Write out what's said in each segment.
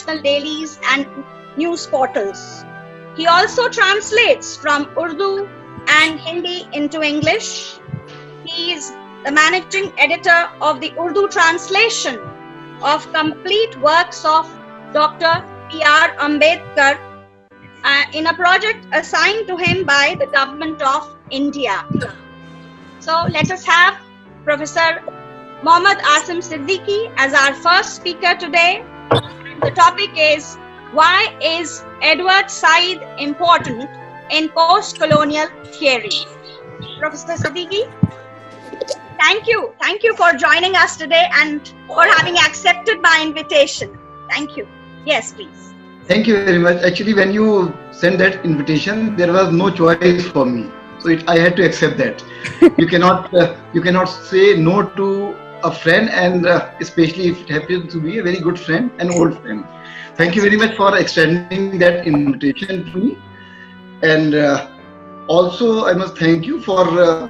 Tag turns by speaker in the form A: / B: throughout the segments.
A: international dailies and news portals. He also translates from Urdu and Hindi into English. He is the managing editor of the Urdu translation of complete works of Dr. P.R. Ambedkar in a project assigned to him by the government of India. So let us have Professor Mohammed Asim Siddiqui as our first speaker today. The topic is, why is Edward Said important in post-colonial theory? Professor Siddiqui, thank you. Thank you for joining us today and for having accepted my invitation. Thank you. Yes, please.
B: Thank you very much. Actually, when you sent that invitation, there was no choice for me. So I had to accept that. You cannot say no to a friend, and especially if it happens to be a very good friend, an old friend. Thank you very much for extending that invitation to me. And also, I must thank you for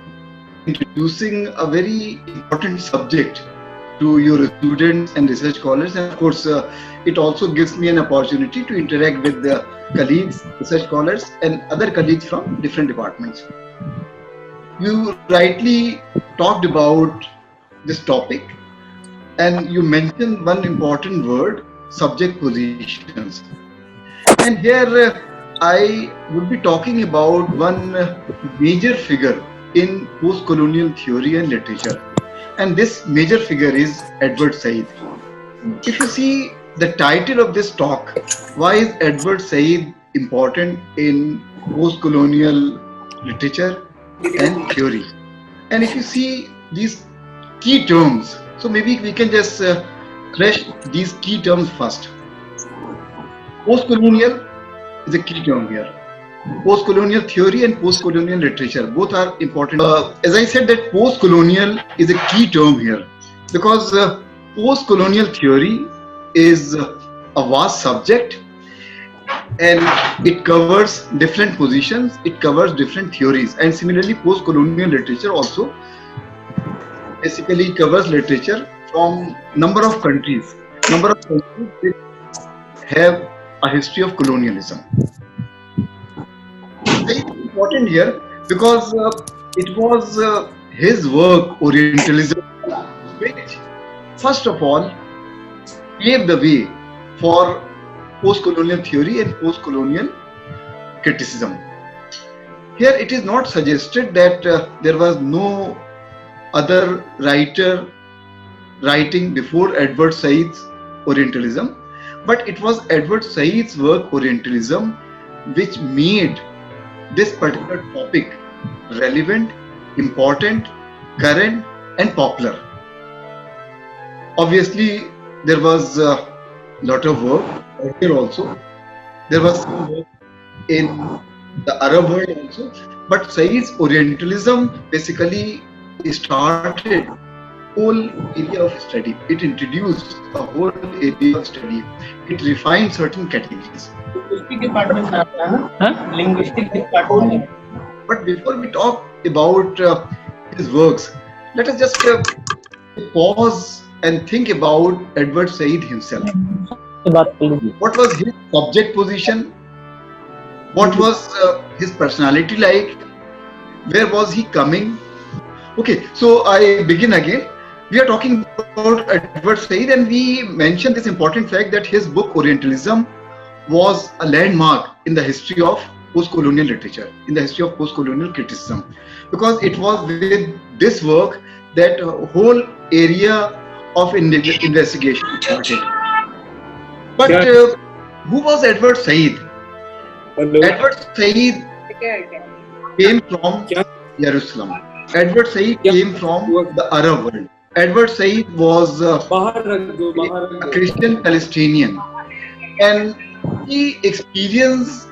B: introducing a very important subject to your students and research scholars. And of course, it also gives me an opportunity to interact with the colleagues, research scholars, and other colleagues from different departments. You rightly talked about this topic, and you mentioned one important word, subject positions. And here I would be talking about one major figure in post-colonial theory and literature. And this major figure is Edward Said. If you see the title of this talk, why is Edward Said important in post-colonial literature and theory? And if you see these key terms, so maybe we can just crash these key terms first. Post-colonial is a key term here. Post-colonial theory and post-colonial literature, both are important. As I said, that post-colonial is a key term here because post-colonial theory is a vast subject and it covers different positions, it covers different theories, and similarly post-colonial literature also basically covers literature from number of countries which have a history of colonialism. Very important here because it was his work, Orientalism, which first of all paved the way for post-colonial theory and post-colonial criticism. Here it is not suggested that there was no other writer writing before Edward Said's Orientalism, but it was Edward Said's work, Orientalism, which made this particular topic relevant, important, current, and popular. Obviously, there was a lot of work here also. There was some work in the Arab world also, but Said's Orientalism basically started whole area of study. It introduced a whole area of study. It refined certain categories.
C: Linguistic department.
B: But before we talk about his works, let us just pause and think about Edward Said himself. What was his subject position? What was his personality like? Where was he coming? Okay, so I begin again. We are talking about Edward Said, and we mentioned this important fact that his book Orientalism was a landmark in the history of post-colonial literature, in the history of post-colonial criticism, because it was with this work that whole area of investigation started. But who was Edward Said? Edward Said came from Jerusalem. Edward Said came from the Arab world. Edward Said was a Christian Palestinian, and he experienced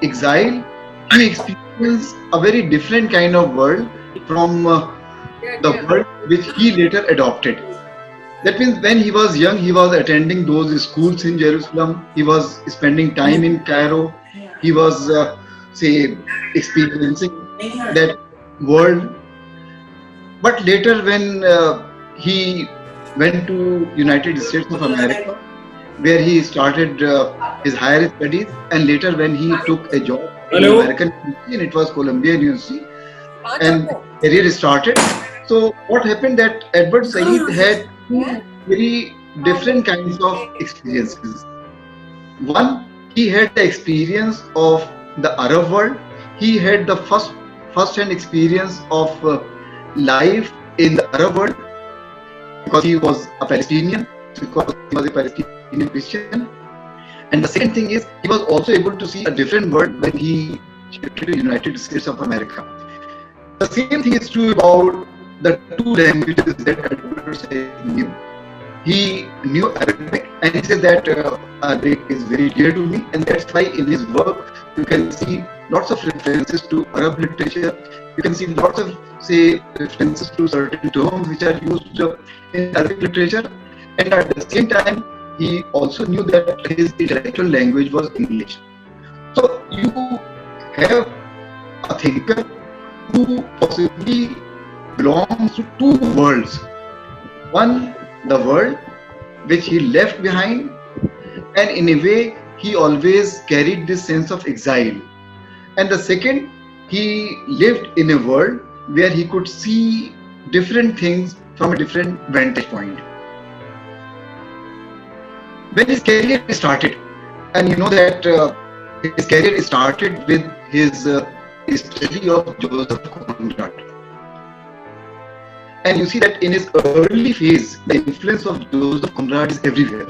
B: exile. He experienced a very different kind of world from the world which he later adopted. That means when he was young, he was attending those schools in Jerusalem. He was spending time in Cairo. He was, experiencing that world. But later when he went to United States of America, where he started his higher studies, and later when he took a job in
C: Hello.
B: American University, and it was Columbia University, and career started. So what happened that Edward Said had two very different kinds of experiences. One, he had the experience of the Arab world. He had the first-hand experience of life in the Arab world because he was a Palestinian, because he was a Palestinian Christian. And the second thing is he was also able to see a different world when he shifted to the United States of America. The same thing is true about the two languages that Edward Said knew. He knew Arabic, and he said that Arabic is very dear to me, and that's why in his work you can see lots of references to Arab literature. You can see lots of, say, references to certain terms which are used in Arabic literature, and at the same time he also knew that his intellectual language was English. So you have a thinker who possibly belongs to two worlds. One, the world which he left behind, and in a way he always carried this sense of exile. And the second, he lived in a world where he could see different things from a different vantage point. When his career started, and you know that his career started with his study of Joseph Conrad. And you see that in his early phase, the influence of Joseph Conrad is everywhere.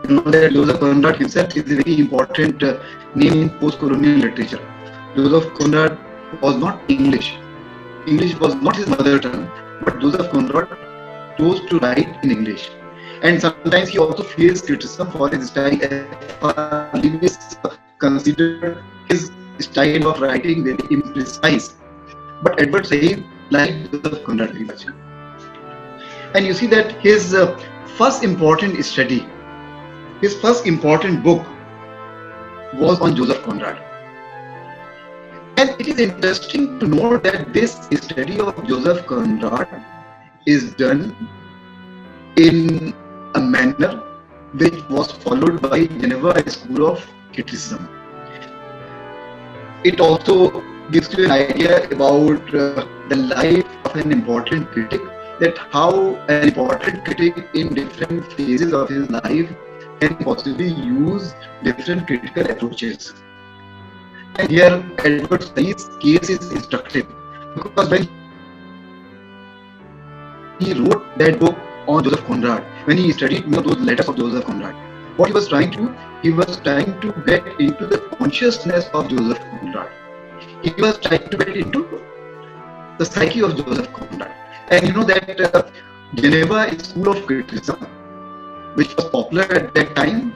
B: You know that Joseph Conrad himself is a very important name in post-colonial literature. Joseph Conrad was not English. English was not his mother tongue, but Joseph Conrad chose to write in English. And sometimes he also faced criticism for his style. Lewis considered his style of writing very imprecise. But Edward Said liked Joseph Conrad very much. And you see that his first important study, his first important book was on Joseph Conrad. And it is interesting to note that this study of Joseph Conrad is done in a manner which was followed by Geneva School of Criticism. It also gives you an idea about the life of an important critic, that how an important critic in different phases of his life can possibly use different critical approaches. And here Edward Said's case is instructive, because when he wrote that book on Joseph Conrad, when he studied those letters of Joseph Conrad, what he was trying to do, he was trying to get into the consciousness of Joseph Conrad. He was trying to get into the psyche of Joseph Conrad. And you know that Geneva School of Criticism, which was popular at that time,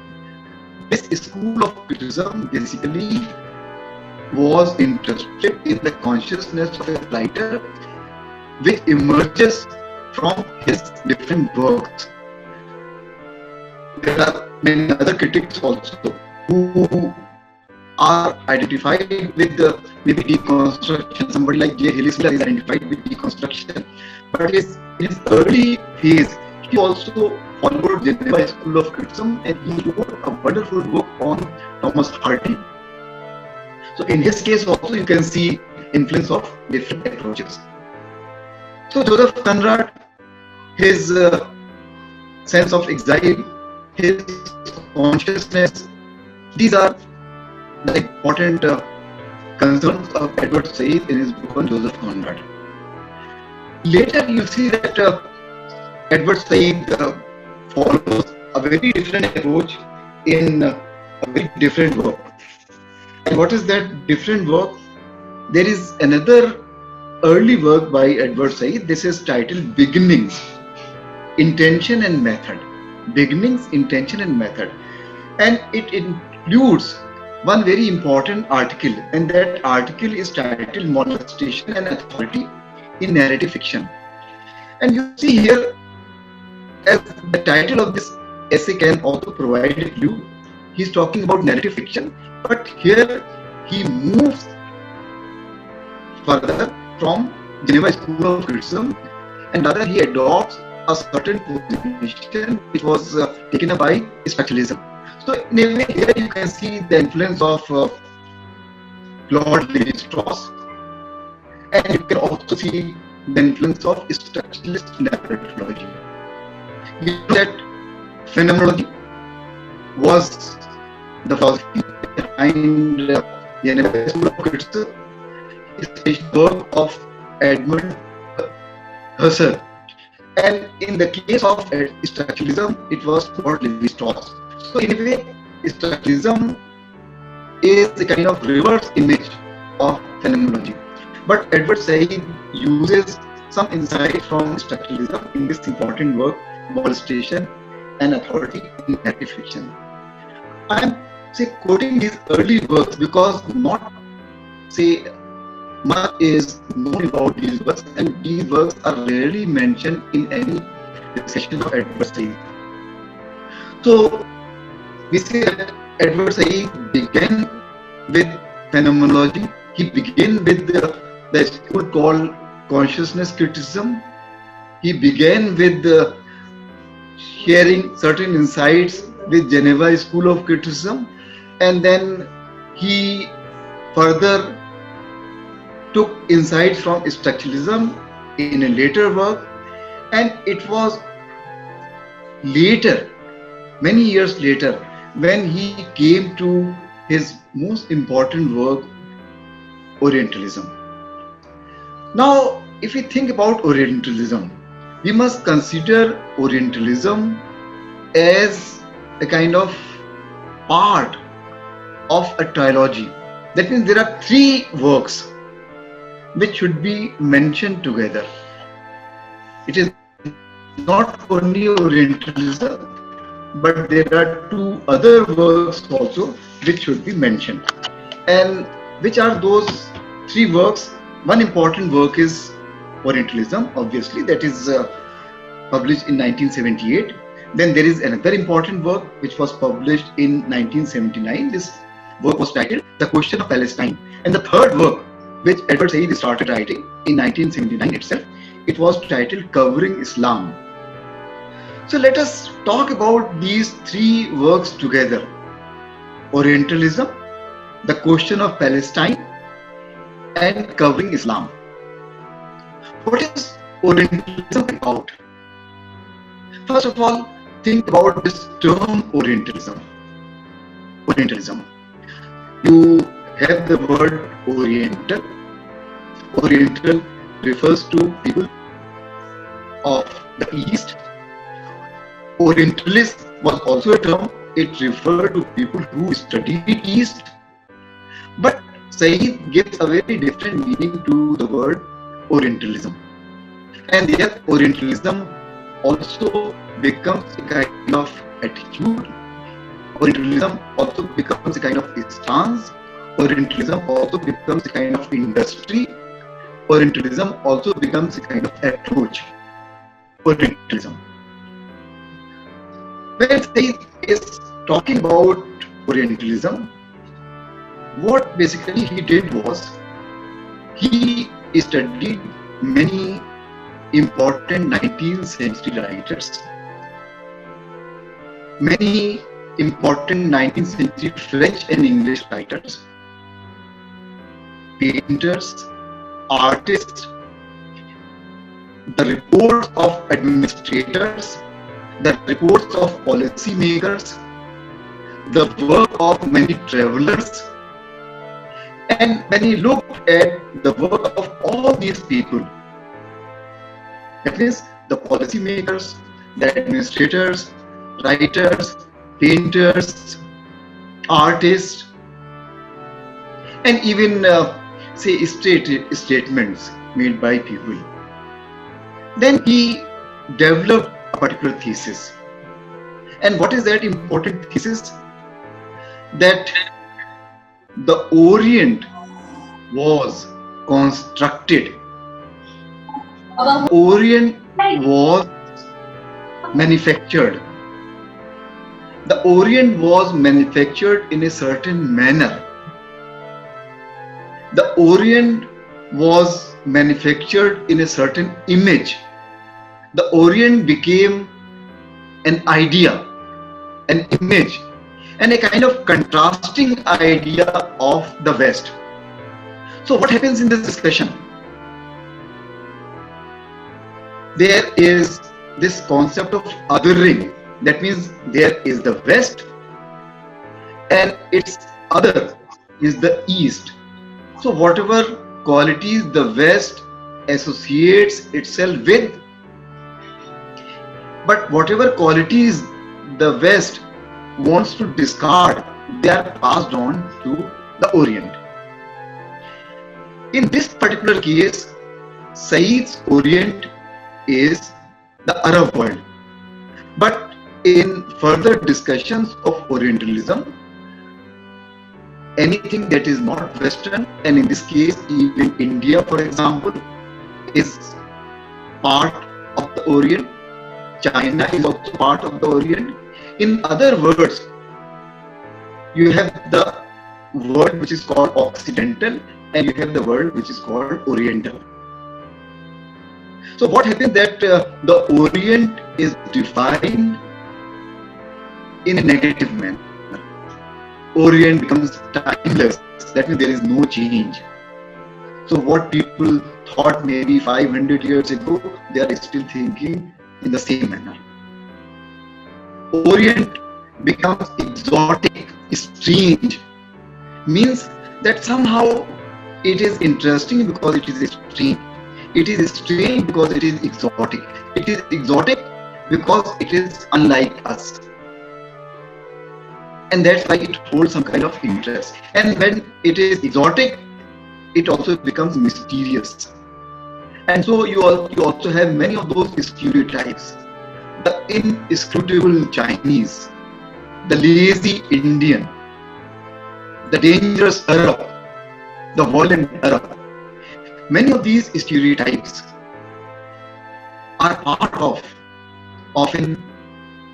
B: this school of criticism basically was interested in the consciousness of a writer which emerges from his different works. There are many other critics also who are identified with the maybe deconstruction. Somebody like J. Hillis is identified with deconstruction, but in his early phase, he also followed Geneva School of Criticism, and he wrote a wonderful book on Thomas Hardy. So in his case also you can see influence of different approaches. So Joseph Conrad, his sense of exile, his consciousness, these are the important concerns of Edward Said in his book on Joseph Conrad. Later you see that Edward Said follows a very different approach in a very different work. And what is that different work? There is another early work by Edward Said. This is titled Beginnings, Intention and Method. Beginnings, Intention and Method. And it includes one very important article, and that article is titled Molestation and Authority in Narrative Fiction. And you see here, as the title of this essay can also provide a clue, he's talking about narrative fiction, but here he moves further from Geneva School of Criticism, and rather he adopts a certain position which was taken up by structuralism. So in a way, here you can see the influence of Claude Lévi-Strauss, and you can also see the influence of structuralist narratology. You know that phenomenology was the philosophy behind the school of criticism, especially the work of Edmund Husserl. And in the case of structuralism, it was Claude Lévi-Strauss. So in a way, structuralism is a kind of reverse image of phenomenology. But Edward Said uses some insight from structuralism in this important work, Molestation and Authority in Narrative Fiction. I am quoting these early works because not much is known about these works, and these works are rarely mentioned in any discussion of Edward Said. So we say that Edward Said began with phenomenology. He began with the school called consciousness criticism. He began with sharing certain insights with Geneva School of Criticism, and then he further took insights from structuralism in a later work, and it was later, many years later, when he came to his most important work, Orientalism. Now, if we think about Orientalism, we must consider Orientalism as a kind of part of a trilogy. That means there are three works which should be mentioned together. It is not only Orientalism, but there are two other works also which should be mentioned. And which are those three works? One important work is Orientalism, obviously, that is published in 1978. Then there is another important work which was published in 1979. This work was titled The Question of Palestine. And the third work which Edward Said started writing in 1979 itself, it was titled Covering Islam. So let us talk about these three works together. Orientalism, The Question of Palestine, and Covering Islam. What is Orientalism about? First of all, think about this term Orientalism. Orientalism. You have the word Oriental. Oriental refers to people of the East. Orientalist was also a term. It referred to people who studied East. But Said gives a very different meaning to the word Orientalism. And yet Orientalism also becomes a kind of attitude. Orientalism also becomes a kind of stance. Orientalism also becomes a kind of industry. Orientalism also becomes a kind of approach. Orientalism. When Said is talking about Orientalism, what basically he did was he studied many important 19th century writers, many important 19th century French and English writers, painters, artists, the reports of administrators, the reports of policymakers, the work of many travelers. And when he looked at the work of all these people, that means the policymakers, the administrators, writers, painters, artists, and even statements made by people, then he developed a particular thesis. And what is that important thesis? That the Orient was constructed. Orient was manufactured. The Orient was manufactured in a certain manner. The Orient was manufactured in a certain image. the Orient became an idea, an image, and a kind of contrasting idea of the West. So, what happens in this discussion? There is this concept of othering. That means there is the West and its other is the East. So, whatever qualities the West associates itself with, but whatever qualities the West wants to discard, they are passed on to the Orient. In this particular case, Said's Orient is the Arab world. But in further discussions of Orientalism, anything that is not Western, and in this case, even India, for example, is part of the Orient. China is also part of the Orient. In other words, you have the word which is called Occidental and you have the word which is called Oriental. So what happens that the Orient is defined in a negative manner. Orient becomes timeless. That means there is no change. So what people thought maybe 500 years ago, they are still thinking in the same manner. Orient becomes exotic, strange, means that somehow it is interesting because it is strange. It is strange because it is exotic. It is exotic because it is unlike us. And that's why it holds some kind of interest. And when it is exotic, it also becomes mysterious. And so you also have many of those stereotypes. The inscrutable Chinese, the lazy Indian, the dangerous Arab, the violent Arab. Many of these stereotypes are part of often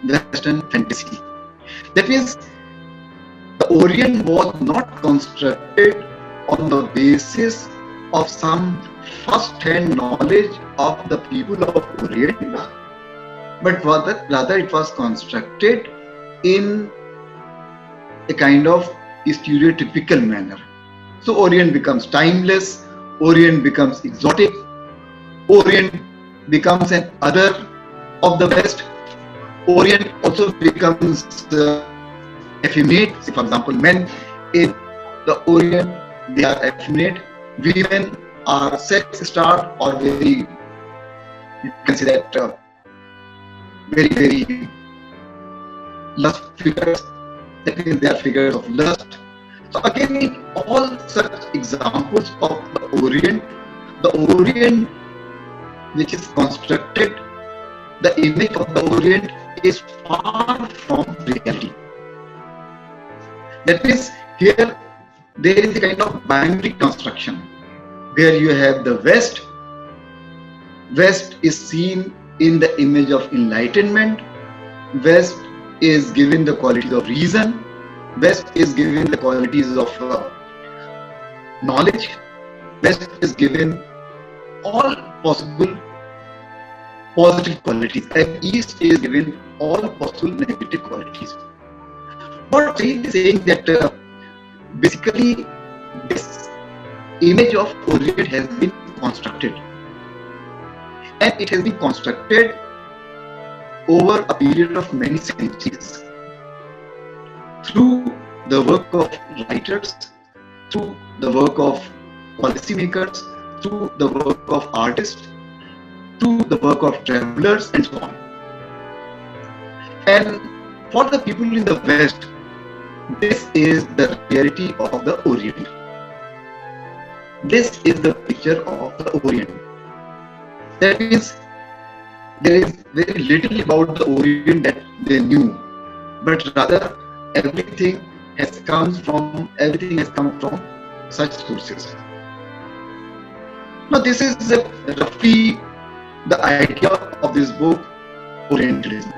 B: Western fantasy. That means the Orient was not constructed on the basis of some first-hand knowledge of the people of Orient, but rather it was constructed in a kind of stereotypical manner. So Orient becomes timeless, Orient becomes exotic, Orient becomes an other of the West, Orient also becomes effeminate. Say for example, men in the Orient, they are effeminate, women are sex-starved or very, you can say that very lust figures. That means they are figures of lust. So again, in all such examples of the Orient which is constructed, the image of the Orient is far from reality. That means here there is a kind of binary construction where you have the West. West is seen in the image of enlightenment. West is given the qualities of reason. West is given the qualities of knowledge. West is given all possible positive qualities, and East is given all possible negative qualities. What he is saying that basically this image of Orient has been constructed, and it has been constructed over a period of many centuries through the work of writers, through the work of policymakers, through the work of artists, through the work of travelers, and so on. And for the people in the West, this is the reality of the Orient. This is the picture of the Orient. That means there is very little about the Orient that they knew, but rather everything has come from such sources. Now this is roughly the idea of this book, Orientalism.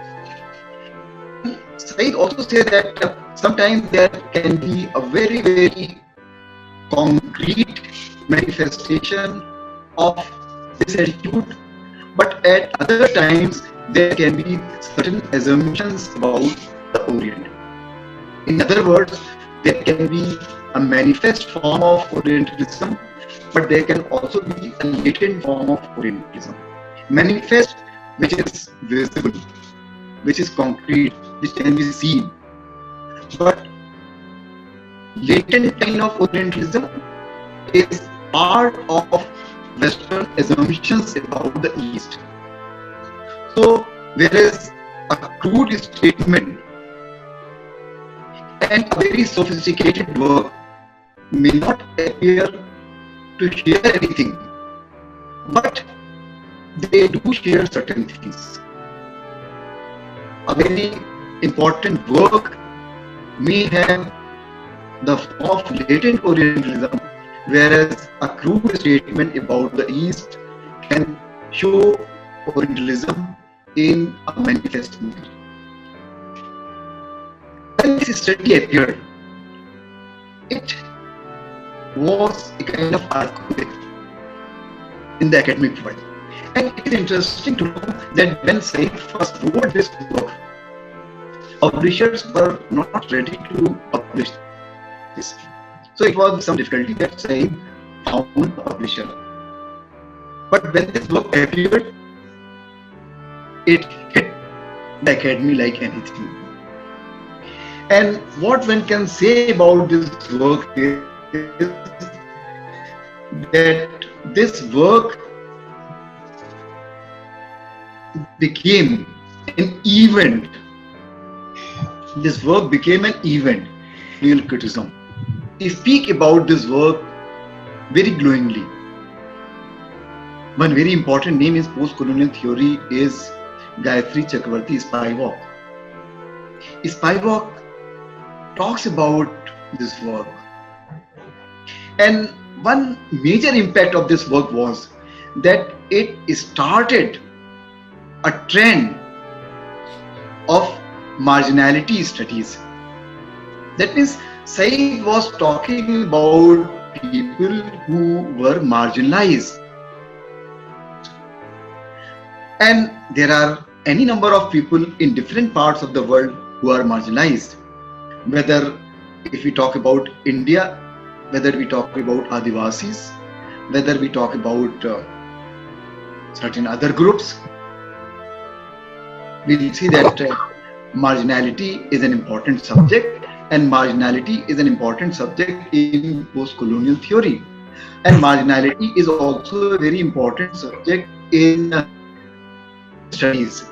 B: Said also says that sometimes there can be a very concrete manifestation of this attitude, But at other times, there can be certain assumptions about the Orient. In other words, there can be a manifest form of Orientalism, but there can also be a latent form of Orientalism. Manifest, which is visible, which is concrete, which can be seen. But latent kind of Orientalism is part of Western assumptions about the East. So, whereas a crude statement and a very sophisticated work may not appear to share anything, but they do share certain things. A very important work may have the form of latent Orientalism, whereas a crude statement about the East can show Orientalism in a manifest manner. When this study appeared, it was a kind of earthquake in the academic world. And it is interesting to know that when Said first wrote this book, publishers were not ready to publish this. So it was some difficulty that Said found a publisher. But when this book appeared, it hit the academy like anything. And what one can say about this work is that this work became an event. This work became an event, real criticism. We speak about this work very glowingly. One very important name in post-colonial theory is Gayatri Chakravarti Spivak. Spivak talks about this work. And one major impact of this work was that it started a trend of marginality studies. That means Said was talking about people who were marginalized. And there are any number of people in different parts of the world who are marginalized. Whether if we talk about India, whether we talk about Adivasis, whether we talk about certain other groups, we'll see that marginality is an important subject, and marginality is an important subject in post-colonial theory. And marginality is also a very important subject in studies.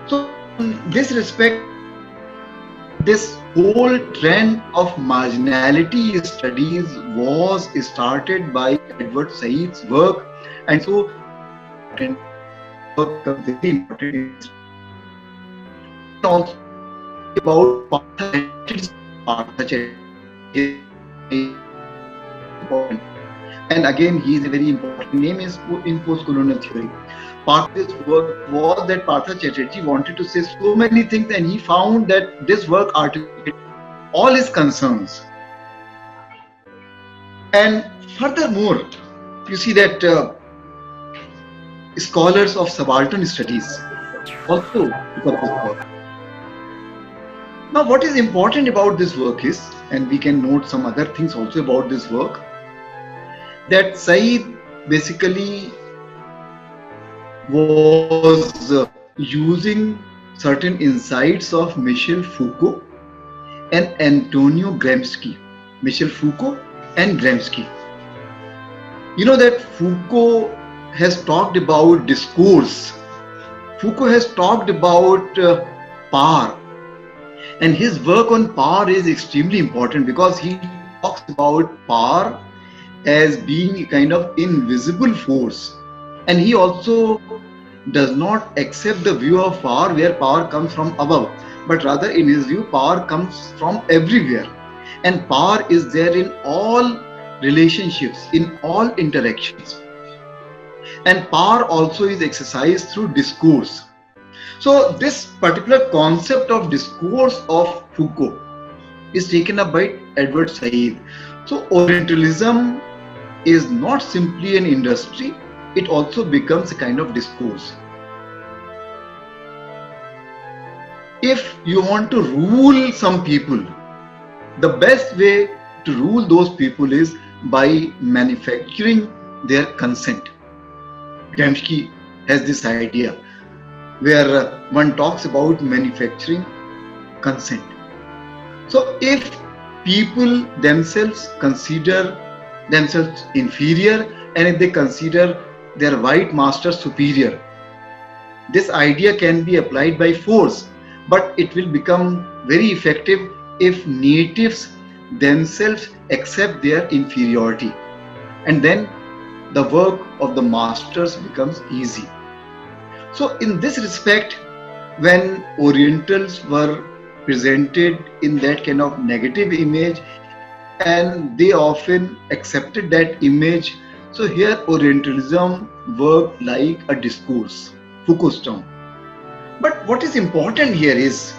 B: So in this respect, this whole trend of marginality studies was started by Edward Said's work, and so work very important. Also about Partha important. And again, he is a very important name in post-colonial theory. Part of this work was that Partha Chatterjee wanted to say so many things, and he found that this work articulated all his concerns. And furthermore, you see that scholars of subaltern studies also took up this work. Now, what is important about this work is, and we can note some other things also about this work, that Said basically was using certain insights of Michel Foucault and Antonio Gramsci. Michel Foucault and Gramsci. You know that Foucault has talked about discourse. Foucault has talked about power. And his work on power is extremely important because he talks about power as being a kind of invisible force. And he also does not accept the view of power where power comes from above, but rather in his view, power comes from everywhere. And power is there in all relationships, in all interactions. And power also is exercised through discourse. So this particular concept of discourse of Foucault is taken up by Edward Said. So Orientalism is not simply an industry, it also becomes a kind of discourse. If you want to rule some people, the best way to rule those people is by manufacturing their consent. Gramsci has this idea where one talks about manufacturing consent. So if people themselves consider themselves inferior, and if they consider their white master superior, this idea can be applied by force, but it will become very effective if natives themselves accept their inferiority, and then the work of the masters becomes easy. So in this respect, when Orientals were presented in that kind of negative image, and they often accepted that image, so here Orientalism worked like a discourse, Foucault's term. But what is important here is,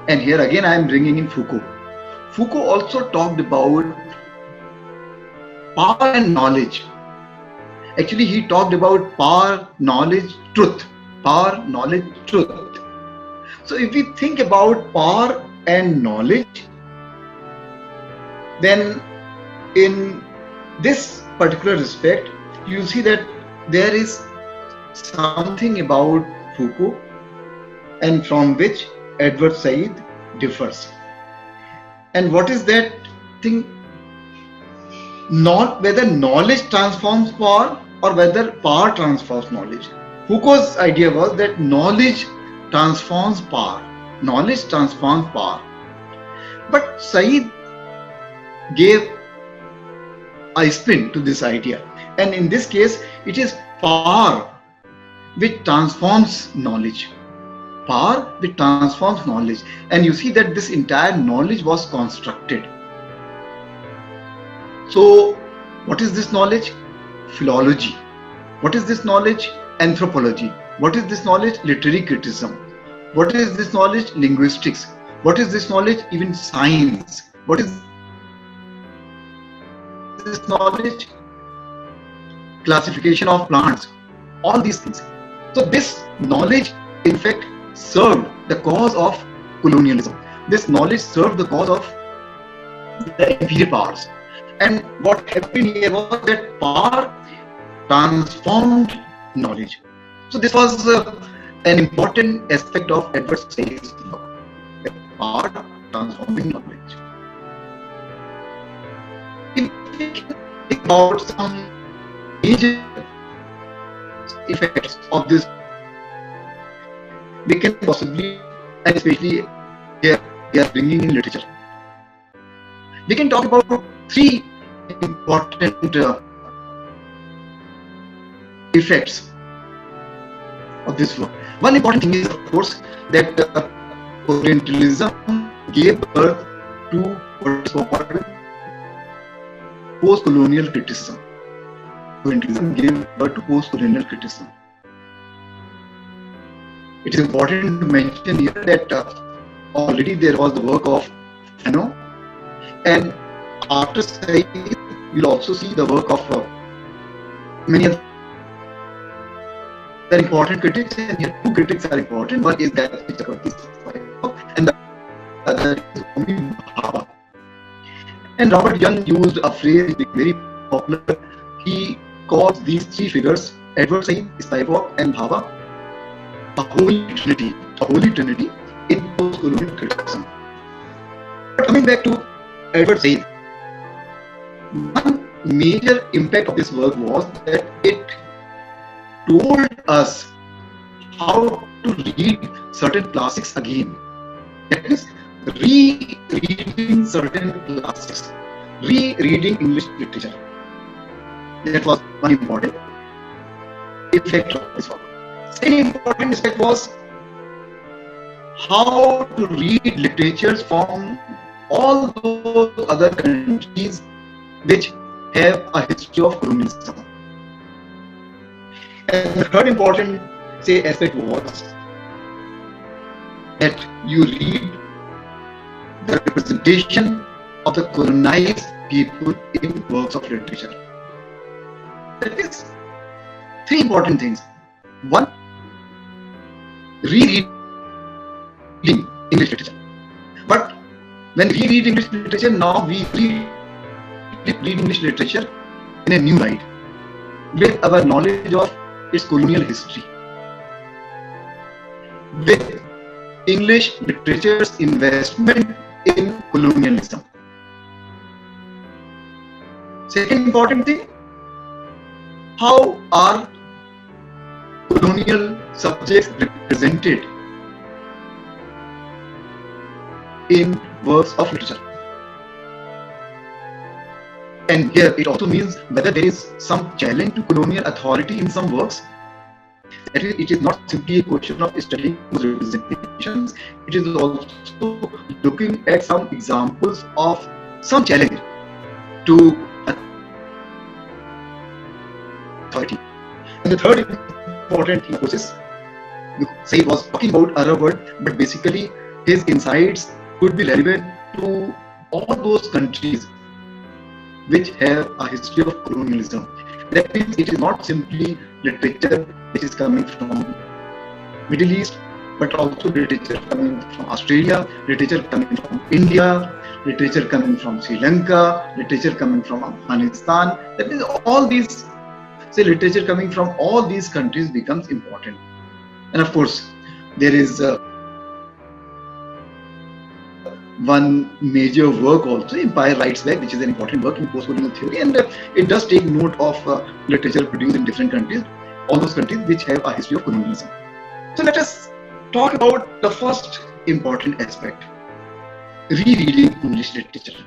B: and here again I am bringing in Foucault. Foucault also talked about power and knowledge. Actually, he talked about power, knowledge, truth. Power, knowledge, truth. So if we think about power and knowledge, then in this particular respect, you see that there is something about Foucault and from which Edward Said differs. And what is that thing? Not whether knowledge transforms power or whether power transforms knowledge. Foucault's idea was that knowledge transforms power. Knowledge transforms power. But Said gave a spin to this idea. And in this case, it is power which transforms knowledge. Power which transforms knowledge. And you see that this entire knowledge was constructed. So, what is this knowledge? Philology. What is this knowledge? Anthropology. What is this knowledge? Literary criticism. What is this knowledge? Linguistics. What is this knowledge? Even science. What is this knowledge? Classification of plants. All these things. So this knowledge, in fact, served the cause of colonialism. This knowledge served the cause of the imperial powers. And what happened here was that power transformed knowledge. So this was an important aspect of Edward Said's work. Power transforming knowledge. If we can think about some major effects of this, we can possibly, and especially here we are bringing in literature, we can talk about three important effects of this work. One important thing is, of course, that Orientalism gave birth to what is called post-colonial criticism. Orientalism gave birth to post-colonial criticism. It is important to mention here that already there was the work of Fanon, and after Said, you'll also see the work of many other important critics, and here two critics are important. One is that and the other is Bhava. And Robert Young used a phrase very popular. He calls these three figures, Edward Said, Spivak, and Bhava, a holy trinity in post-colonial criticism. But coming back to Edward Said, one major impact of this work was that it told us how to read certain classics again. That is, rereading certain classics, rereading English literature. That was one important effect of this work. Second important aspect was how to read literatures from all those other countries which have a history of colonialism. And the third important aspect was that you read the representation of the colonized people in works of literature. that is three important things. One, rereading English literature. But when we read English literature, now we read English literature in a new light, with our knowledge of its colonial history, with English literature's investment in colonialism. Second important thing, how are colonial subjects represented in works of literature. And here it also means whether there is some challenge to colonial authority in some works. That is, it is not simply a question of studying those representations, it is also looking at some examples of some challenge to authority. And the third important hypothesis, Said was talking about Arab world, but basically his insights could be relevant to all those countries which have a history of colonialism. That means it is not simply literature which is coming from Middle East, but also literature coming from Australia, literature coming from India, literature coming from Sri Lanka, literature coming from Afghanistan. That means all these, say, literature coming from all these countries becomes important. And of course, there is one major work also, Empire Writes Back, which is an important work in post-colonial theory, and it does take note of literature produced in different countries, all those countries which have a history of colonialism. So let us talk about the first important aspect, rereading English literature.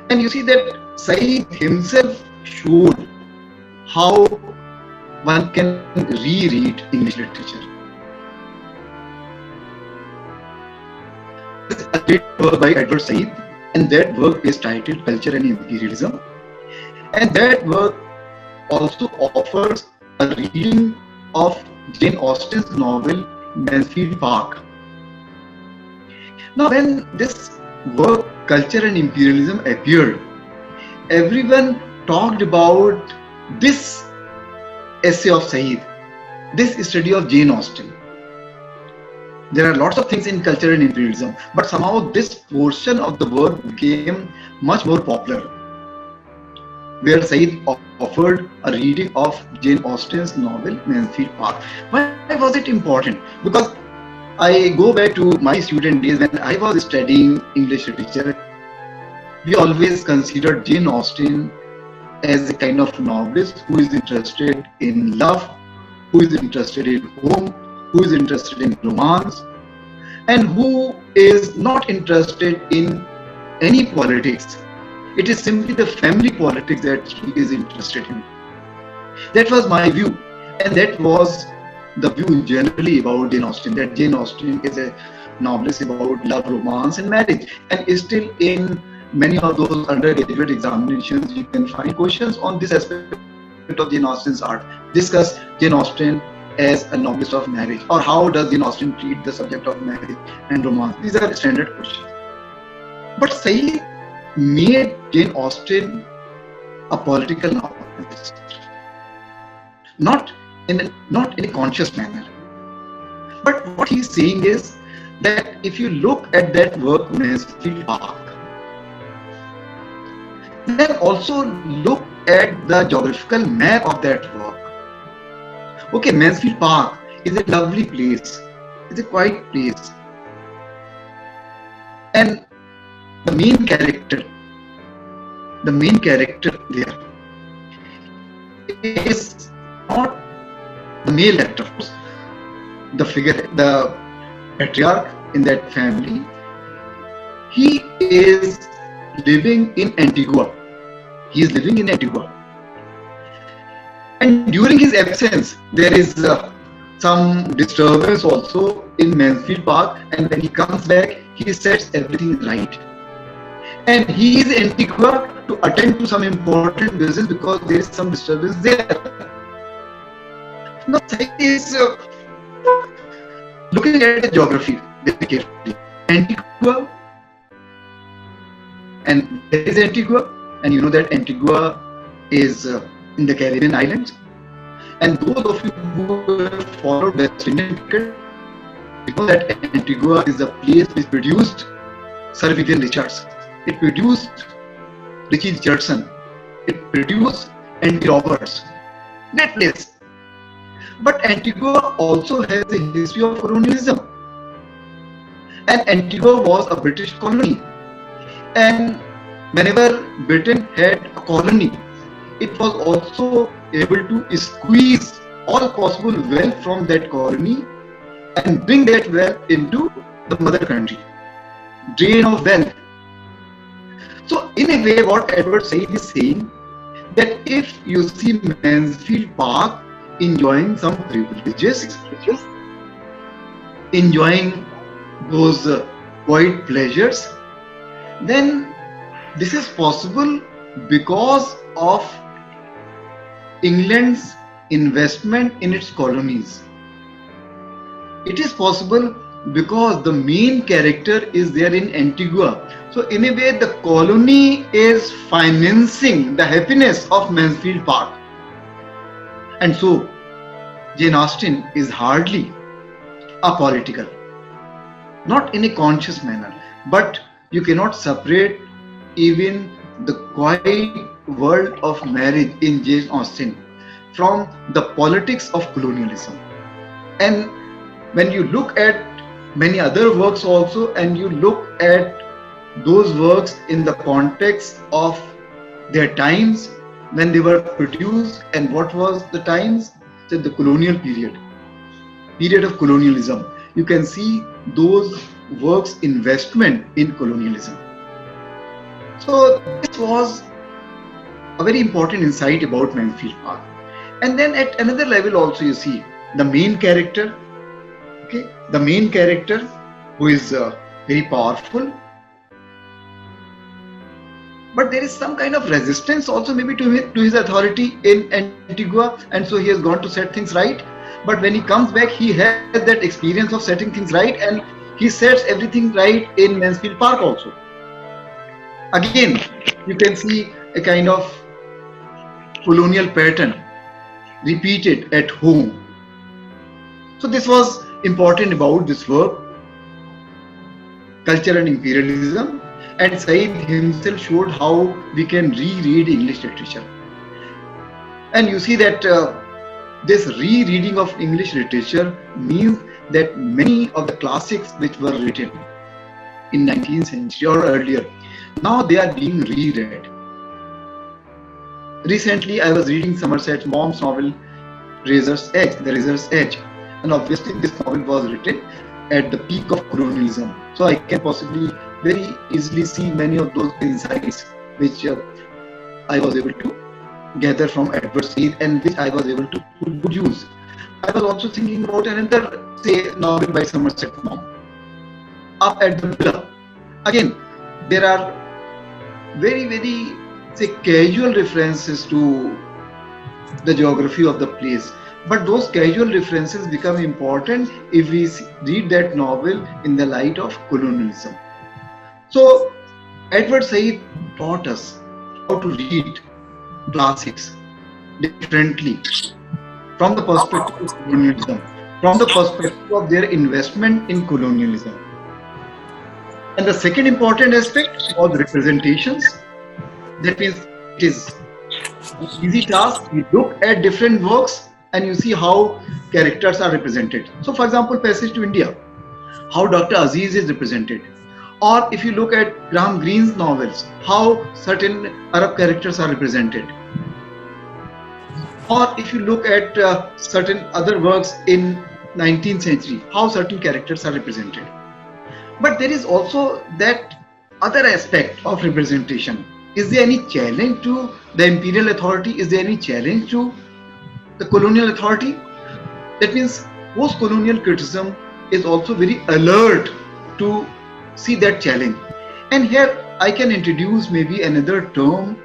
B: And you see that Said himself showed how one can reread English literature. A great work by Edward Said, and that work is titled Culture and Imperialism. And that work also offers a reading of Jane Austen's novel Mansfield Park. Now, when this work Culture and Imperialism appeared, everyone talked about this essay of Said, this study of Jane Austen. There are lots of things in Culture and Imperialism, but somehow this portion of the work became much more popular, where Said offered a reading of Jane Austen's novel Mansfield Park. Why was it important? Because I go back to my student days when I was studying English literature. We always considered Jane Austen as a kind of novelist who is interested in love, who is interested in home, who is interested in romance, and who is not interested in any politics. It is simply the family politics that she is interested in. That was my view, and that was the view generally about Jane Austen, that Jane Austen is a novelist about love, romance, and marriage. And still in many of those undergraduate examinations, you can find questions on this aspect of Jane Austen's art. Discuss Jane Austen as a novelist of marriage, or how does Jane Austen treat the subject of marriage and romance. These are standard questions. But Said made Jane Austen a political novelist, not in a conscious manner. But what he's saying is that if you look at that work Mansfield Park, then also look at the geographical map of that work. Okay, Mansfield Park is a lovely place, it's a quiet place, and the main character there is not the male actor, of course. The figure, the patriarch in that family, he is living in Antigua. He is living in Antigua. And during his absence, there is some disturbance also in Mansfield Park. And when he comes back, he sets everything right. And he is in Antigua to attend to some important business because there is some disturbance there. Now, Said is looking at the geography very carefully. Antigua, and there is Antigua, and you know that Antigua is in the Caribbean islands. And those of you who have followed West Indian cricket, you know that Antigua is the place which produced Sir Vivian Richards. It produced Richie Richardson. It produced Andy Roberts. Great place. But Antigua also has a history of colonialism. And Antigua was a British colony. And whenever Britain had a colony, it was also able to squeeze all possible wealth from that colony and bring that wealth into the mother country. Drain of wealth. So in a way, what Edward Said is saying, that if you see Mansfield Park enjoying some privileges, enjoying those quiet pleasures, then this is possible because of England's investment in its colonies. It is possible because the main character is there in Antigua. So in a way, the colony is financing the happiness of Mansfield Park. And so Jane Austen is hardly apolitical, not in a conscious manner, but you cannot separate even the quiet world of marriage in Jane Austen from the politics of colonialism. And when you look at many other works also, and you look at those works in the context of their times when they were produced, and what was the times, the colonial period of colonialism, you can see those works' investment in colonialism. So this was a very important insight about Mansfield Park. And then at another level also, you see the main character, the main character who is very powerful, but there is some kind of resistance also maybe to his authority in Antigua, and so he has gone to set things right. But when he comes back, he has that experience of setting things right, and he sets everything right in Mansfield Park also. Again, you can see a kind of colonial pattern repeated at home. So this was important about this work, Culture and Imperialism, and Said himself showed how we can reread English literature. And you see that this rereading of English literature means that many of the classics which were written in 19th century or earlier, now they are being reread. Recently, I was reading Somerset Maugham's novel, The Razor's Edge, and obviously this novel was written at the peak of colonialism. So I can possibly very easily see many of those insights which I was able to gather from Edward Said and which I was able to put good use. I was also thinking about another, say, novel by Somerset Maugham, Up at the Villa. Again, there are very, very, say, casual references to the geography of the place. But those casual references become important if we read that novel in the light of colonialism. So, Edward Said taught us how to read classics differently from the perspective of colonialism, from the perspective of their investment in colonialism. And the second important aspect was representations. That means it is an easy task. You look at different works and you see how characters are represented. So for example, Passage to India, how Dr. Aziz is represented. Or if you look at Graham Greene's novels, how certain Arab characters are represented. Or if you look at certain other works in 19th century, how certain characters are represented. But there is also that other aspect of representation. Is there any challenge to the imperial authority? Is there any challenge to the colonial authority? That means post-colonial criticism is also very alert to see that challenge. And here I can introduce maybe another term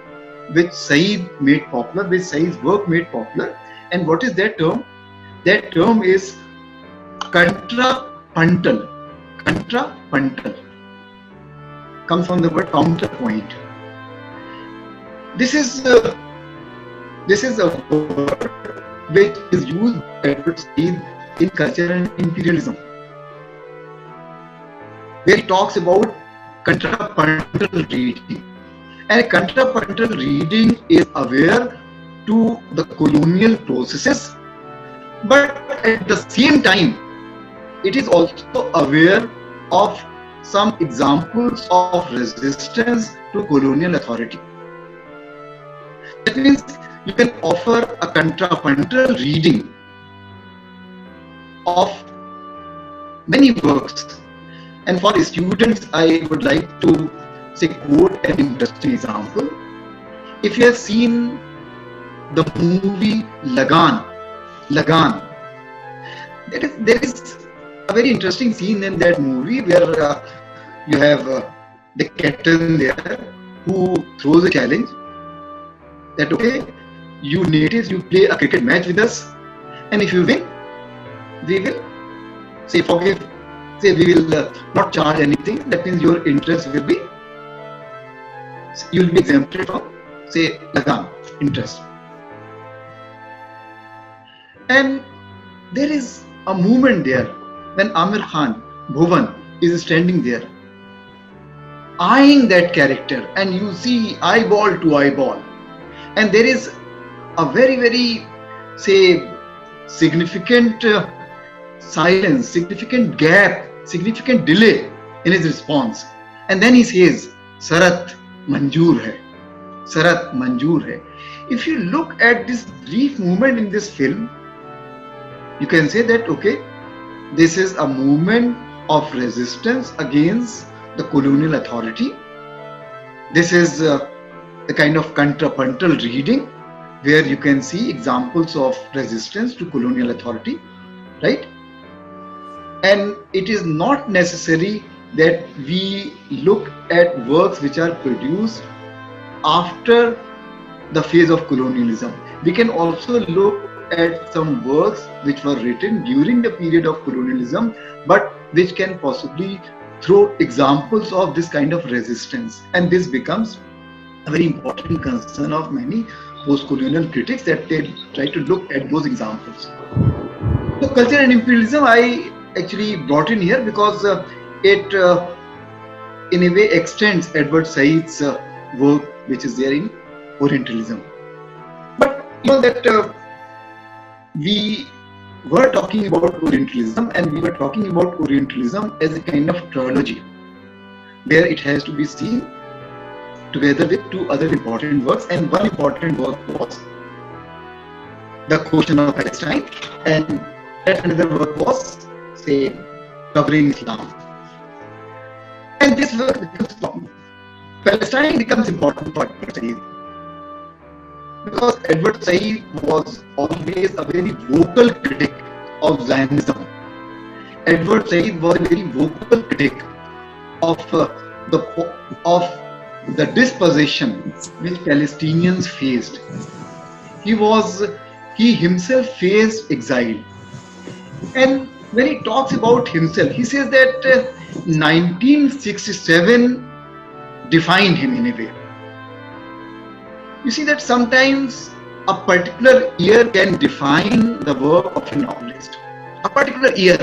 B: which Said made popular, which Said's work made popular. And what is that term? That term is contrapuntal. Contrapuntal comes from the word counterpoint. This is This is a word which is used by Edward Said in Culture and Imperialism, where he talks about contrapuntal reading. And contrapuntal reading is aware to the colonial processes, but at the same time, it is also aware of some examples of resistance to colonial authority. That means you can offer a contrapuntal reading of many works. And for students, I would like to say quote an interesting example. If you have seen the movie Lagan, there is a very interesting scene in that movie where you have the captain there who throws a challenge that okay, you natives, you play a cricket match with us, and if you win, we will say we will not charge anything. That means your interest will be, you will be exempted from say Lagan interest. And there is a moment there when Amir Khan, Bhuvan, is standing there, eyeing that character, and you see eyeball to eyeball. And there is a very, very, say, significant silence, significant gap, significant delay in his response. And then he says, Sarat Manjoor hai. Sarat Manjoor hai. If you look at this brief movement in this film, you can say that, okay, this is a movement of resistance against the colonial authority. This is the kind of contrapuntal reading where you can see examples of resistance to colonial authority, right? And it is not necessary that we look at works which are produced after the phase of colonialism. We can also look at some works which were written during the period of colonialism, but which can possibly throw examples of this kind of resistance. And this becomes a very important concern of many post-colonial critics, that they try to look at those examples. So culture and imperialism I actually brought in here because it in a way extends Edward Said's work which is there in Orientalism. But you know that we were talking about Orientalism, and we were talking about Orientalism as a kind of trilogy where it has to be seen together with two other important works, and one important work was The Question of Palestine, and that another work was, say, Covering Islam. And this work becomes, Palestine becomes important for Edward Said because Edward Said was always a very vocal critic of Zionism. Edward Said was a very vocal critic of the dispossession which Palestinians faced. He himself faced exile. And when he talks about himself, he says that 1967 defined him in a way. You see that sometimes a particular year can define the work of a novelist. A particular year.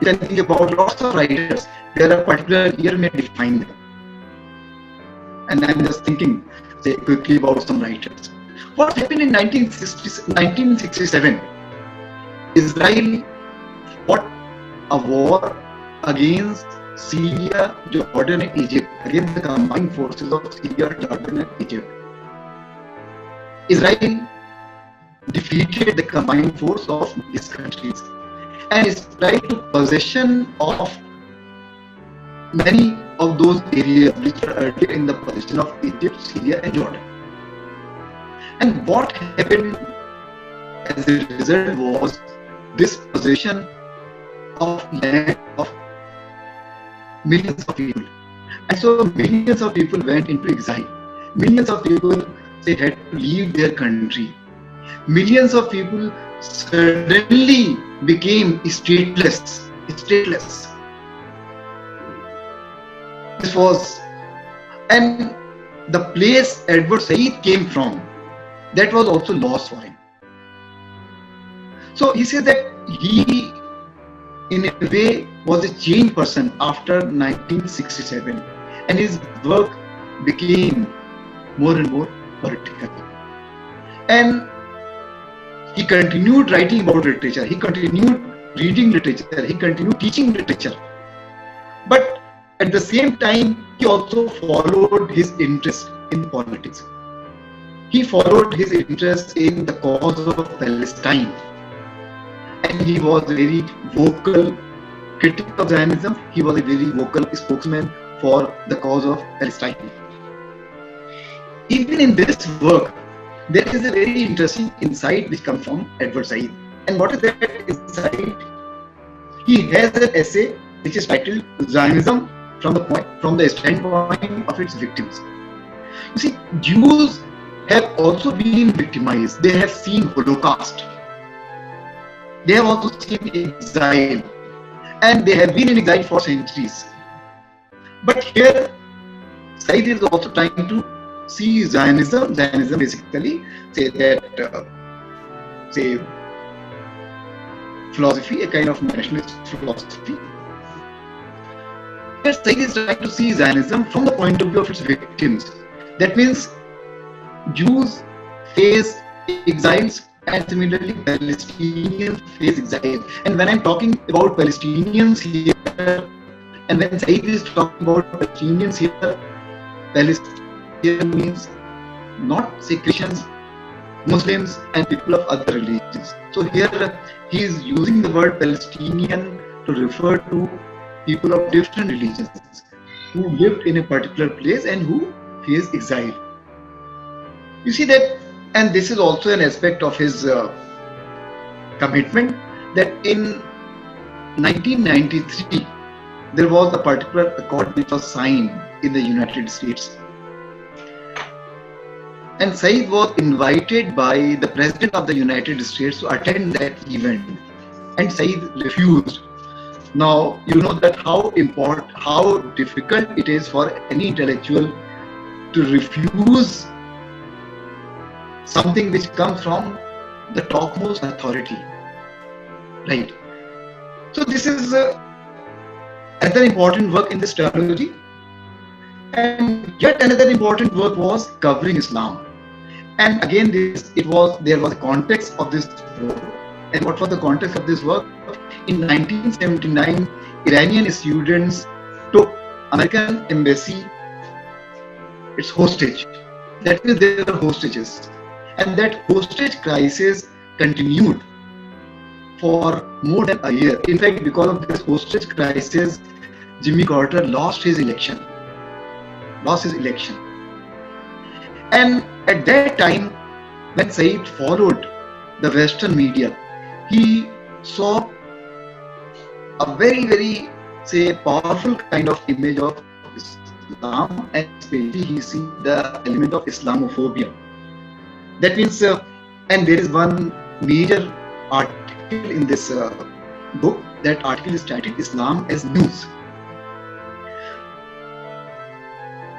B: You can think about lots of writers where a particular year may define them. And I'm just thinking, say, quickly about some writers. What happened in 1967? Israel fought a war against Syria, Jordan and Egypt, against the combined forces of Syria, Jordan and Egypt. Israel defeated the combined force of these countries and Israel took possession of many of those areas which were earlier in the possession of Egypt, Syria and Jordan. And what happened as a result was this possession of land of millions of people. And so millions of people went into exile. Millions of people had to leave their country. Millions of people suddenly became stateless. This was, and the place Edward Said came from, that was also lost for him. So he says that he, in a way, was a changed person after 1967, and his work became more and more political. And he continued writing about literature, he continued reading literature, he continued teaching literature. But at the same time, he also followed his interest in politics. He followed his interest in the cause of Palestine. And he was a very vocal critic of Zionism. He was a very vocal spokesman for the cause of Palestine. Even in this work, there is a very interesting insight which comes from Edward Said. And what is that insight? He has an essay which is titled Zionism from the standpoint of its victims. You see, Jews have also been victimized. They have seen Holocaust. They have also seen exile. And they have been in exile for centuries. But here, Said is also trying to see Zionism. Zionism basically say that, philosophy, a kind of nationalist philosophy. Here, Said is trying to see Zionism from the point of view of its victims. That means Jews face exiles, and similarly Palestinians face exile. And when I'm talking about Palestinians here, and when Said is talking about Palestinians here, Palestinian means not say Christians, Muslims and people of other religions. So here he is using the word Palestinian to refer to people of different religions who lived in a particular place and who faced exile. You see that, and this is also an aspect of his commitment, that in 1993 there was a particular accord which was signed in the United States. And Said was invited by the President of the United States to attend that event. And Said refused. Now, you know that how difficult it is for any intellectual to refuse something which comes from the topmost authority. Right. So this is another important work in this terminology. And yet another important work was covering Islam. And again, there was a context of this work. And what was the context of this work? In 1979, Iranian students took American embassy its hostage. That means they were hostages. And that hostage crisis continued for more than a year. In fact, because of this hostage crisis, Jimmy Carter lost his election. And at that time, when Said followed the Western media, he saw a very, very, powerful kind of image of Islam, and especially he see the element of Islamophobia. That means, and there is one major article in this book. That article is titled Islam as News.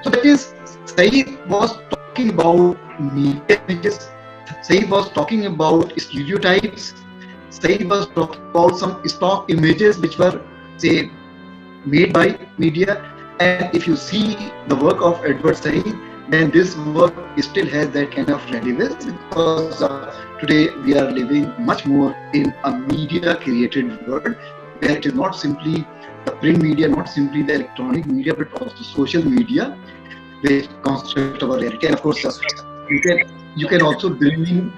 B: So that is, Said was talking about media images. Said was talking about stereotypes. Said was talking about some stock images which were, made by media. And if you see the work of Edward Said, then this work still has that kind of relevance, because today we are living much more in a media-created world, where it is not simply the print media, not simply the electronic media, but also social media, which construct our reality. And of course, you can also bring in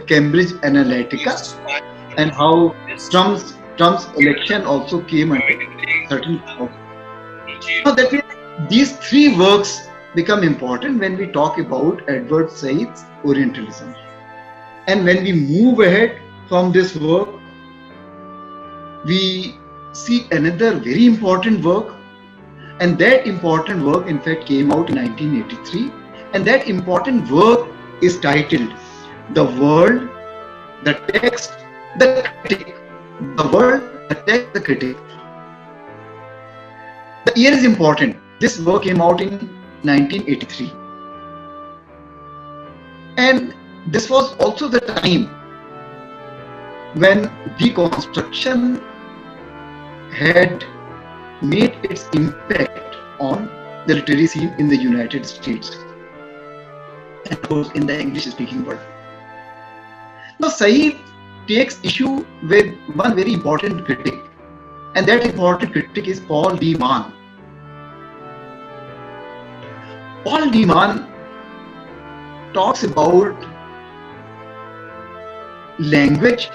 B: Cambridge Analytica, and how Trump's election also came under certain. Now that means these three works become important when we talk about Edward Said's Orientalism. And when we move ahead from this work, we see another very important work, and that important work in fact came out in 1983, and that important work is titled The World, the Text, the Critic. The World, the Text, the Critic. The year is important. This work came out in 1983. And this was also the time when deconstruction had made its impact on the literary scene in the United States and of course in the English speaking world. Now Said takes issue with one very important critic, and that important critic is Paul D. Mann. Paul D. Mann talks about language,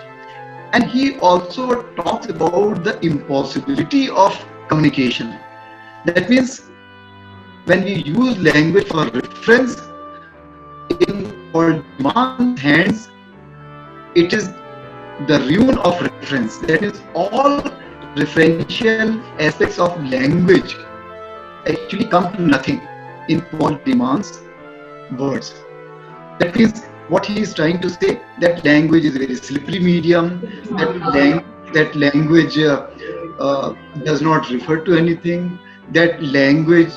B: and he also talks about the impossibility of communication. That means when we use language for reference, in Paul Mann's hands, it is the ruin of reference. That means all referential aspects of language actually come to nothing in Paul Mann's words. That means what he is trying to say, that language is a very slippery medium, that language does not refer to anything, that language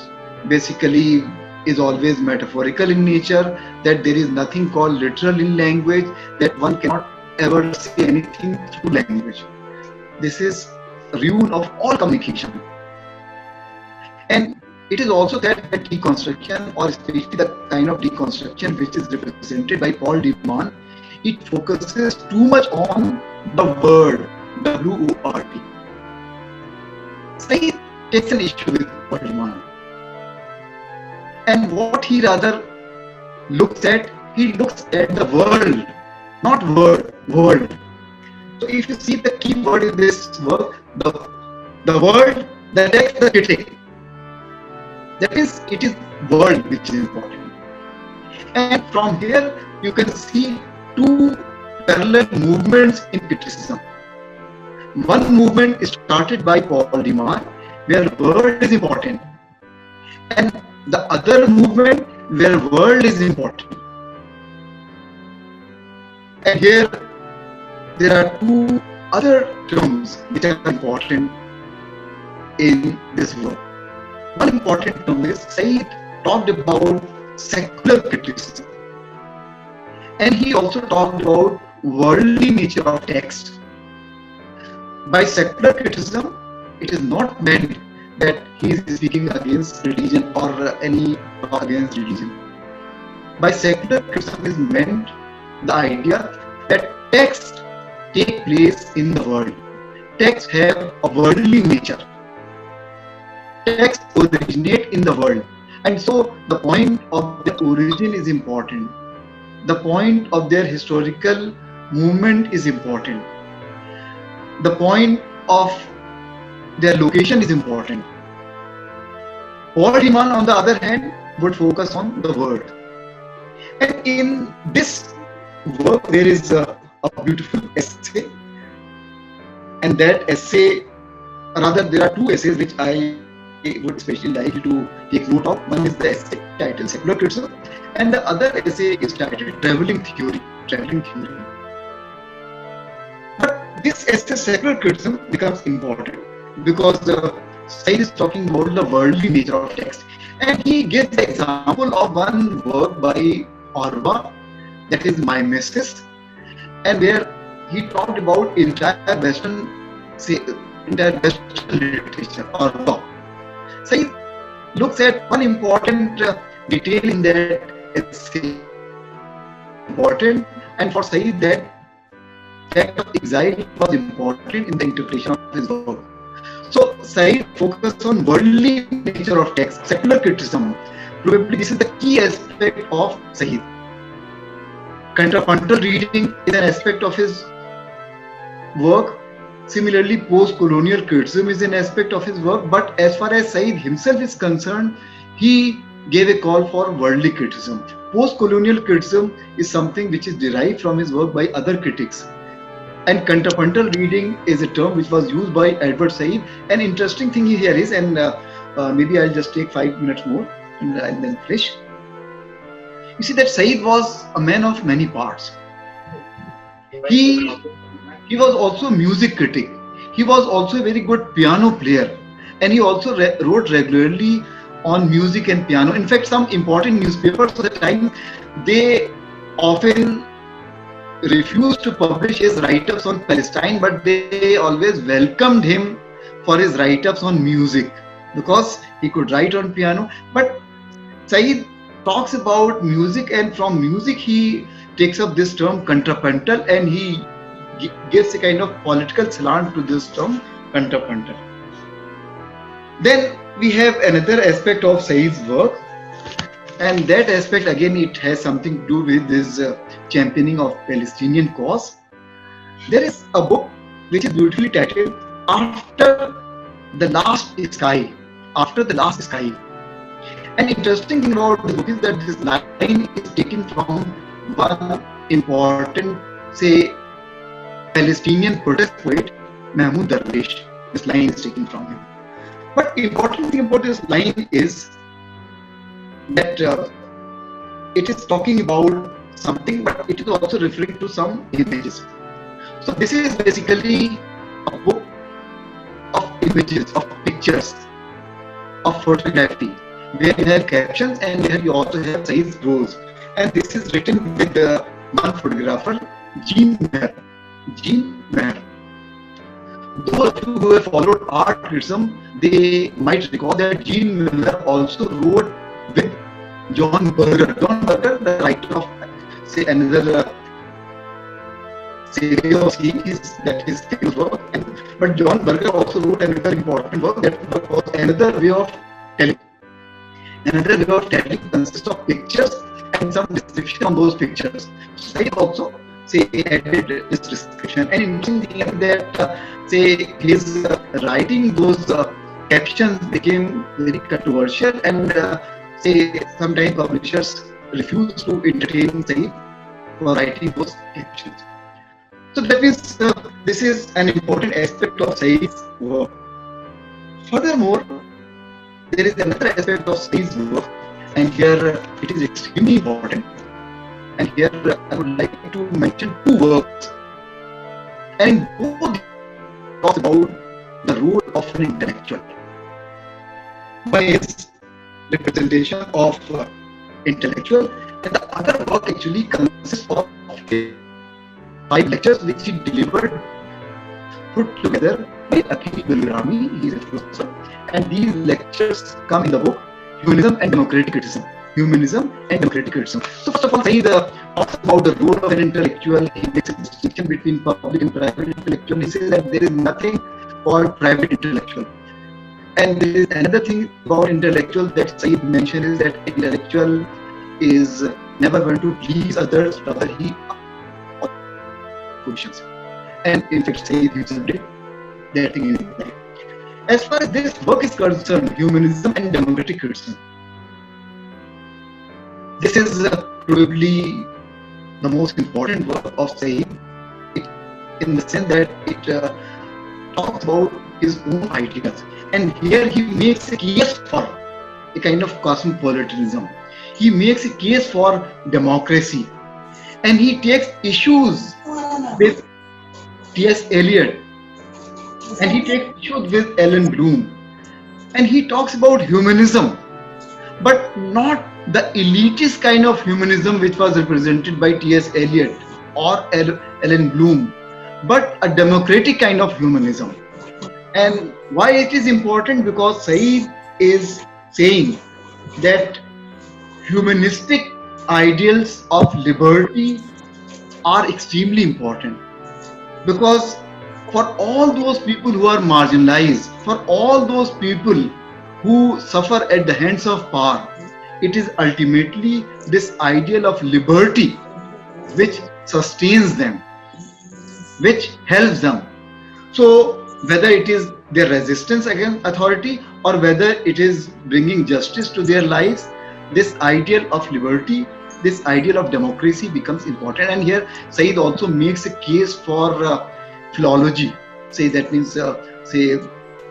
B: basically is always metaphorical in nature, that there is nothing called literal in language, that one cannot ever say anything through language. This is ruin of all communication. And it is also that deconstruction, or especially the kind of deconstruction which is represented by Paul D. Mann, it focuses too much on the word, W-O-R-D. Said takes an issue with Paul D. Mann. And what he rather looks at, he looks at the world, not word, world. So if you see the key word in this work, the word, the text, the critic. That is, it is world which is important. And from here you can see two parallel movements in criticism. One movement is started by Paul D. Mann, where word is important, and the other movement where world is important. And here there are two other terms which are important in this work. One important term is Said talked about secular criticism, and he also talked about worldly nature of text. By secular criticism, it is not meant that he is speaking against religion or any against religion. By secular criticism is meant the idea that texts take place in the world. Texts have a worldly nature. Texts originate in the world, and so the point of their origin is important. The point of their historical movement is important. The point of their location is important. Paul D. Mann, on the other hand, would focus on the word. And in this work, there is a beautiful essay, and that essay, rather, there are two essays which I would especially like you to take note of. One is the essay titled Secular Criticism, and the other essay is titled Traveling Theory. But this essay, Secular Criticism, becomes important because Said is talking about the worldly nature of text, and he gives the example of one work by Orwell, that is Mimesis, and where he talked about entire Western literature or law. Said looks at one important detail in that essay, important, and for Said that fact of exile was important in the interpretation of his work. So Said focused on worldly nature of text, secular criticism. Probably this is the key aspect of Said. Contrapuntal reading is an aspect of his work. Similarly, post-colonial criticism is an aspect of his work, but as far as Said himself is concerned, he gave a call for worldly criticism. Post-colonial criticism is something which is derived from his work by other critics. And contrapuntal reading is a term which was used by Edward Said. An interesting thing here is, and maybe I'll just take 5 minutes more and then finish. You see that Said was a man of many parts. He was also a music critic. He was also a very good piano player, and he also wrote regularly on music and piano. In fact, some important newspapers at the time, they often refused to publish his write-ups on Palestine, but they always welcomed him for his write-ups on music because he could write on piano. But Said talks about music, and from music he takes up this term contrapuntal, and he gives a kind of political slant to this term contrapuntal. Then we have another aspect of Said's work, and that aspect again it has something to do with this championing of Palestinian cause. There is a book which is beautifully titled After the Last Sky. After the Last Sky. An interesting thing about the book is that this line is taken from one important, say, Palestinian protest poet, Mahmoud Darwish. This line is taken from him. But important thing about this line is that it is talking about something, but it is also referring to some images. So this is basically a book of images, of pictures, of photography, where you have captions and where you also have size prose. And this is written with one photographer, Jean Meyer. Jean Meyer. Those of you who have followed art criticism, they might recall that Jean Meyer also wrote with John Berger. John Berger, the writer of, say, another say way of seeing that his famous work. But John Berger also wrote another important work that was another way of telling. Another way of telling consists of pictures and some description on those pictures. So I also say added this description. And interesting thing is that say his writing those captions became very controversial, and say sometimes publishers refuse to entertain say for writing those captions. So that means this is an important aspect of Said's work. Furthermore, there is another aspect of Said's work, and here it is extremely important. And here I would like to mention two works, and both talk about the role of an intellectual. One is representation of intellectual, and the other work actually consists of 5 lectures which he delivered, put together by Akim Bilrami. He is a philosopher, and these lectures come in the book Humanism and Democratic Criticism. Humanism and Democratic Criticism. So first of all, Said talks about the role of an intellectual. He makes a distinction between public and private intellectual. He says that there is nothing called private intellectual. And there is another thing about intellectual that Said mentioned is that intellectual is never going to please others, rather he positions. And in fact, Said himself did that thing in his life. As far as this book is concerned, Humanism and Democratic Criticism, this is probably the most important work of Said, in the sense that it talks about his own ideas. And here he makes a case for a kind of cosmopolitanism. He makes a case for democracy. And he takes issues with T.S. Eliot. And he takes issues with Ellen Bloom. And he talks about humanism, but not the elitist kind of humanism which was represented by T.S. Eliot or Ellen Bloom, but a democratic kind of humanism. And why it is important? Because Said is saying that humanistic ideals of liberty are extremely important, because for all those people who are marginalized, for all those people who suffer at the hands of power, it is ultimately this ideal of liberty which sustains them, which helps them. So whether it is their resistance against authority or whether it is bringing justice to their lives, this ideal of liberty, this ideal of democracy becomes important. And here Said also makes a case for philology. Say that means say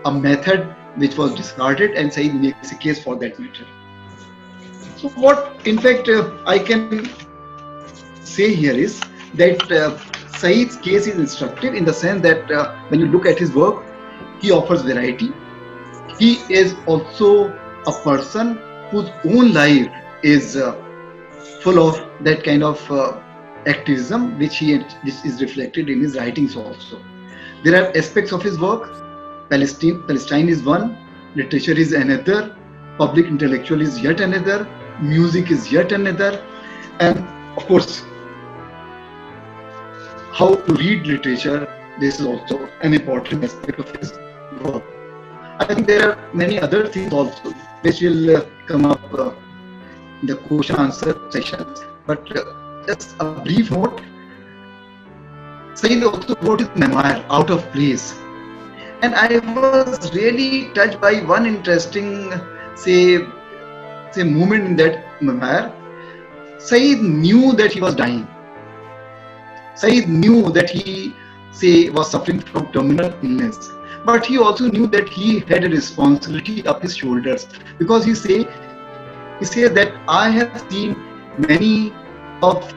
B: a method which was discarded, and Said makes a case for that method. So what in fact I can say here is that Said's case is instructive in the sense that when you look at his work, he offers variety. He is also a person whose own life is full of that kind of activism, which is reflected in his writings also. There are aspects of his work. Palestine is one, literature is another, public intellectual is yet another, music is yet another, and of course, how to read literature. This is also an important aspect of his work. I think there are many other things also which will come up in the question answer sessions. But just a brief note, Said also wrote his memoir, Out of Place. And I was really touched by one interesting, say moment in that memoir. Said knew that he was dying. Said knew that he, was suffering from terminal illness. But he also knew that he had a responsibility up his shoulders, because he says that I have seen many parts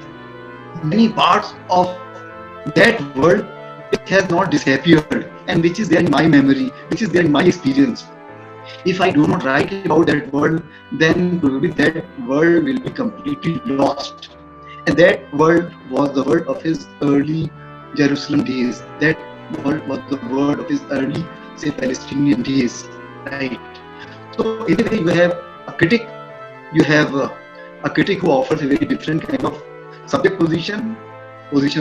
B: of that world which has not disappeared and which is there in my memory, which is there in my experience. If I do not write about that world, then probably that world will be completely lost. And that world was the world of his early Jerusalem days. That world was the world of his early, Palestinian days, right? So in a way, you have a critic, a critic who offers a very different kind of subject position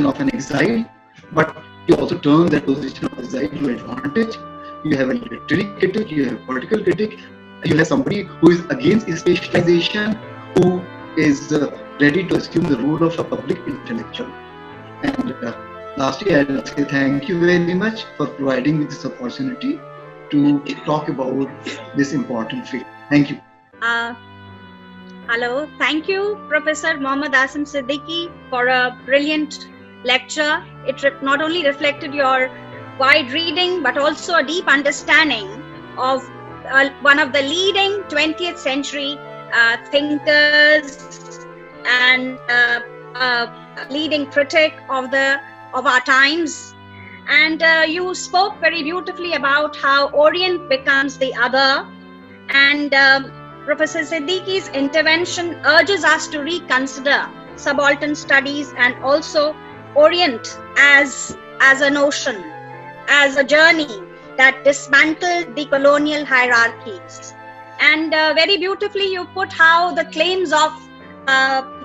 B: of an exile, but he also turns that position of exile to advantage. You have a literary critic, you have a political critic, you have somebody who is against specialization, who is ready to assume the role of a public intellectual. And lastly, I'll say thank you very much for providing me this opportunity to talk about this important field. Thank you.
A: Hello. Thank you, Professor Mohammed Asim Siddiqui, for a brilliant lecture. It not only reflected your wide reading, but also a deep understanding of one of the leading 20th century thinkers and leading critic of our times. And you spoke very beautifully about how Orient becomes the other. And Professor Siddiqui's intervention urges us to reconsider subaltern studies and also Orient as a notion, as a journey that dismantled the colonial hierarchies. And very beautifully you put how the claims of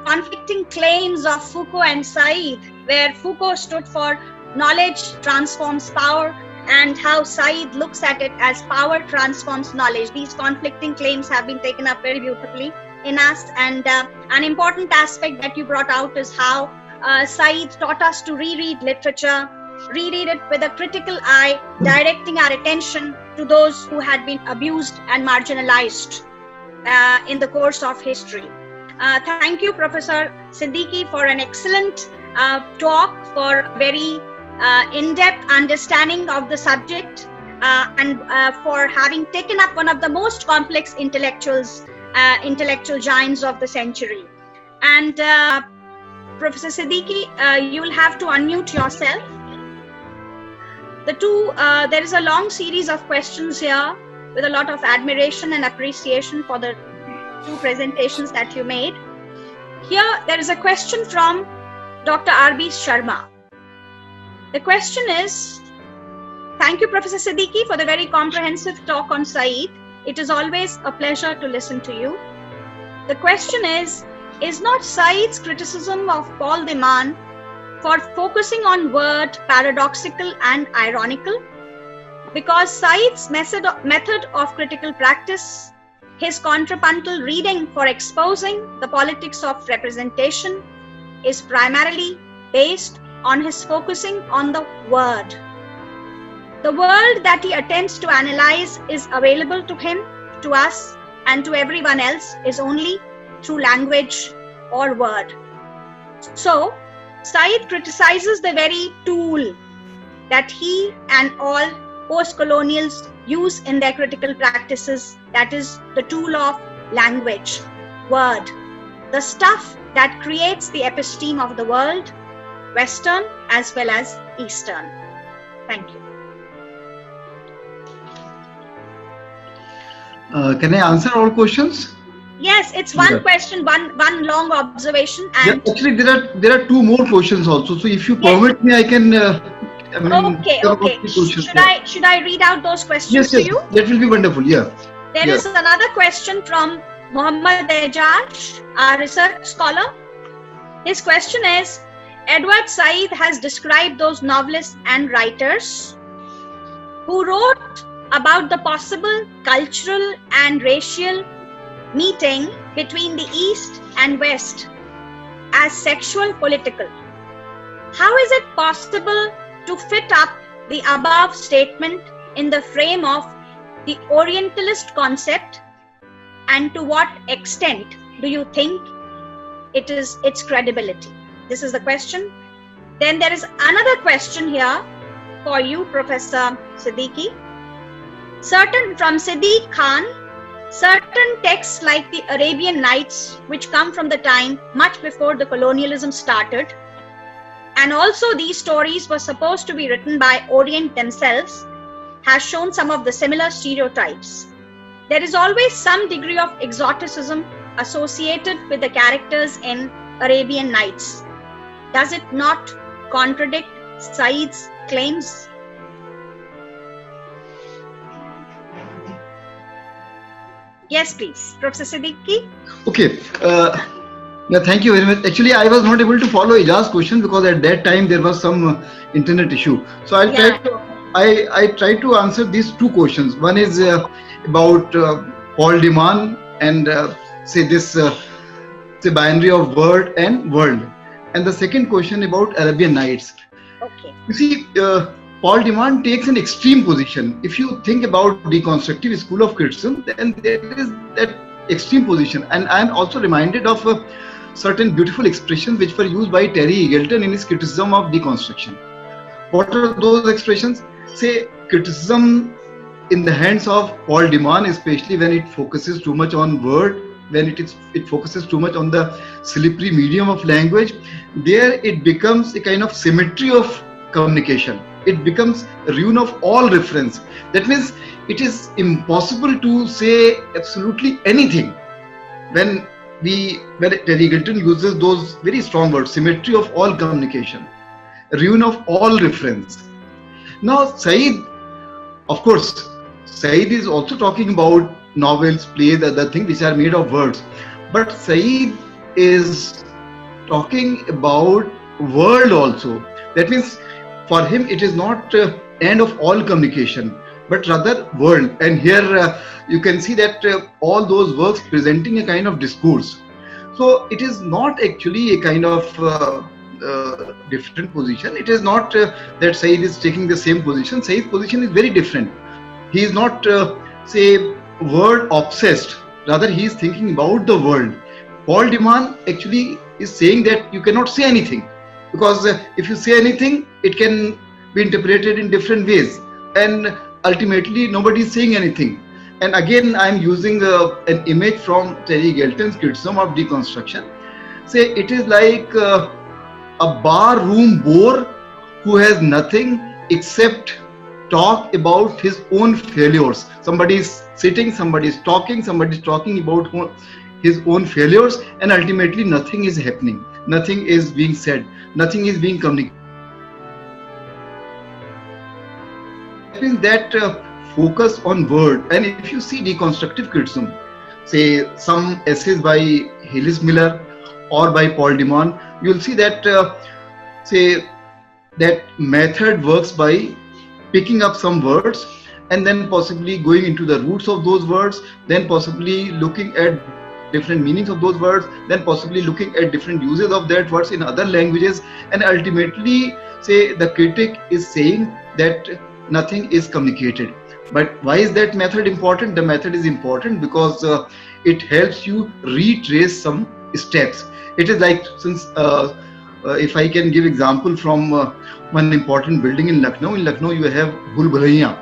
A: conflicting claims of Foucault and Said, where Foucault stood for knowledge transforms power, and how Said looks at it as power transforms knowledge. These conflicting claims have been taken up very beautifully in us. And an important aspect that you brought out is how Said taught us to reread literature, reread it with a critical eye, directing our attention to those who had been abused and marginalized in the course of history. Thank you, Professor Siddiqui, for an excellent talk, for very in-depth understanding of the subject, and for having taken up one of the most complex intellectual giants of the century. And Professor Siddiqui, you will have to unmute yourself. There is a long series of questions here with a lot of admiration and appreciation for the two presentations that you made. Here, there is a question from Dr. R.B. Sharma. The question is, thank you, Professor Siddiqui, for the very comprehensive talk on Said. It is always a pleasure to listen to you. The question is not Said's criticism of Paul de Man for focusing on word paradoxical and ironical? Because Said's method of critical practice, his contrapuntal reading for exposing the politics of representation, is primarily based on his focusing on the word. The world that he attempts to analyze is available to him, to us, and to everyone else is only through language or word. So, Said criticizes the very tool that he and all post-colonials use in their critical practices, that is the tool of language, word, the stuff that creates the episteme of the world, Western as well as Eastern. Thank you.
B: Can I answer all questions?
A: Yes, it's
B: Yeah.
A: one question, one long observation,
B: Yeah,
A: and
B: actually, there are two more questions also. So if you
A: yes.
B: permit me, I can. I mean,
A: Okay,
B: there are
A: okay.
B: three questions.
A: Should
B: Yeah.
A: I read out those
B: Yes,
A: questions to
B: yes,
A: you?
B: that will be wonderful. Yeah,
A: There
B: yeah.
A: is another question from Mohammed Ejaj, our research scholar. His question is, Edward Said has described those novelists and writers who wrote about the possible cultural and racial meeting between the East and West as sexual political. How is it possible to fit up the above statement in the frame of the Orientalist concept, and to what extent do you think it is its credibility? This is the question. Then there is another question here for you, Professor Siddiqui. From Siddiq Khan, certain texts like the Arabian Nights, which come from the time much before the colonialism started, and also these stories were supposed to be written by Orient themselves, has shown some of the similar stereotypes. There is always some degree of exoticism associated with the characters in Arabian Nights. Does it not contradict Said's claims? Yes, please. Professor Siddiqui?
B: Okay. Yeah, thank you very much. Actually, I was not able to follow Ijaz's question because at that time there was some internet issue. So I'll try
A: Yeah.
B: to I try to answer these two questions. One is about Paul Deman and say this say binary of word and world, and the second question about Arabian Nights.
A: Okay.
B: You see, Paul Deman takes an extreme position. If you think about deconstructive school of criticism, then there is that extreme position. And I am also reminded of certain beautiful expressions which were used by Terry Eagleton in his criticism of deconstruction. What are those expressions? Say, criticism in the hands of Paul Deman, especially when it focuses too much on word, when it focuses too much on the slippery medium of language, there it becomes a kind of symmetry of communication. It becomes a ruin of all reference. That means it is impossible to say absolutely anything when Terry Eagleton uses those very strong words, symmetry of all communication, ruin of all reference. Now, Said, of course, Said is also talking about novels, plays, other things which are made of words. But Said is talking about world also. That means for him it is not end of all communication, but rather world. And here you can see that all those works presenting a kind of discourse. So it is not actually a kind of different position. It is not that Said is taking the same position. Said's position is very different. He is not say word obsessed, rather he is thinking about the world. Paul Deman actually is saying that you cannot say anything, because if you say anything it can be interpreted in different ways, and ultimately nobody is saying anything. And again I am using an image from Terry Eagleton's criticism of deconstruction. Say it is like a bar room bore who has nothing except talk about his own failures. Somebody is sitting, somebody is talking about his own failures, and ultimately nothing is happening, nothing is being said, nothing is being communicated. That means that focus on word. And if you see deconstructive criticism, say some essays by Hillis Miller or by Paul Deman, you will see that say that method works by picking up some words and then possibly going into the roots of those words, then possibly looking at different meanings of those words, then possibly looking at different uses of that words in other languages, and ultimately say the critic is saying that nothing is communicated. But why is that method important? The method is important because it helps you retrace some steps. It is like, since if I can give example from one important building in Lucknow you have Bhul Bhulaiya.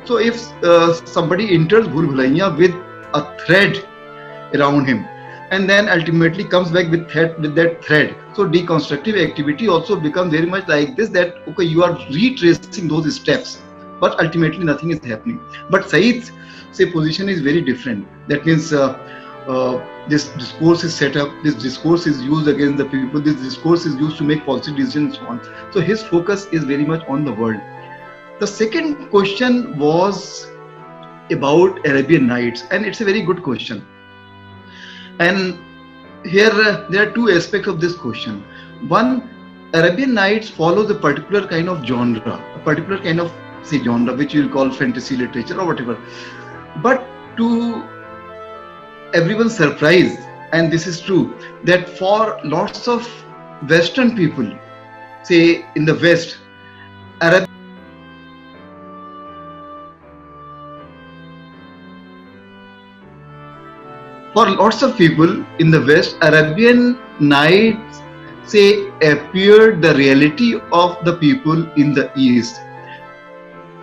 B: So if somebody enters Bhul Bhulaiya with a thread around him and then ultimately comes back with that thread, so deconstructive activity also becomes very much like this, that okay, you are retracing those steps, but ultimately nothing is happening. But Said's say position is very different. That means this discourse is set up, this discourse is used against the people, this discourse is used to make policy decisions and so on. So his focus is very much on the world. The second question was about Arabian Nights, and it's a very good question. And here there are two aspects of this question. One, Arabian Nights follows a particular kind of genre, a particular kind of say genre, which you will call fantasy literature or whatever. But to everyone's surprise, and this is true, that for lots of Western people, say in the West, Arabian for lots of people in the West, Arabian Nights say appeared the reality of the people in the East.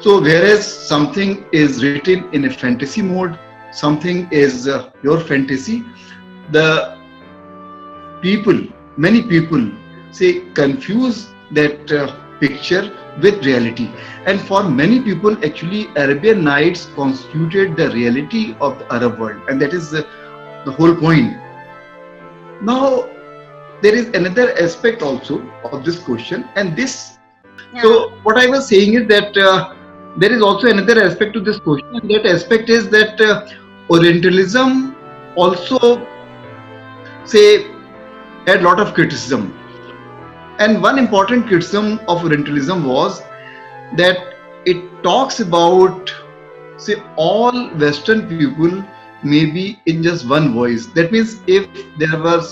B: So whereas something is written in a fantasy mode, something is your fantasy, the people, many people say confuse that picture with reality. And for many people, actually, Arabian Nights constituted the reality of the Arab world, and that is the whole point. Now, there is another aspect also of this question, and this.
A: Yeah.
B: So, what I was saying is that there is also another aspect to this question, and that aspect is that Orientalism also say had a lot of criticism. And one important criticism of Orientalism was that it talks about say all Western people maybe in just one voice. That means if there were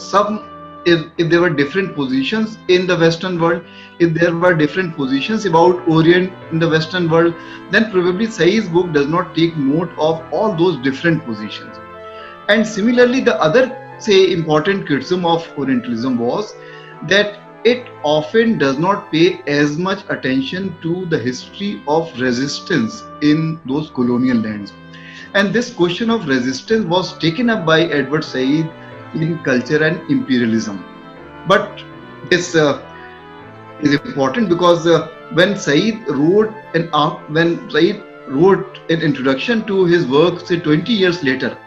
B: if there were different positions in the Western world, if there were different positions about Orient in the Western world, then probably Said's book does not take note of all those different positions. And similarly, the other say important criticism of Orientalism was that it often does not pay as much attention to the history of resistance in those colonial lands. And this question of resistance was taken up by Edward Said in Culture and Imperialism. But this is important because when Said wrote an introduction to his work, say 20 years later,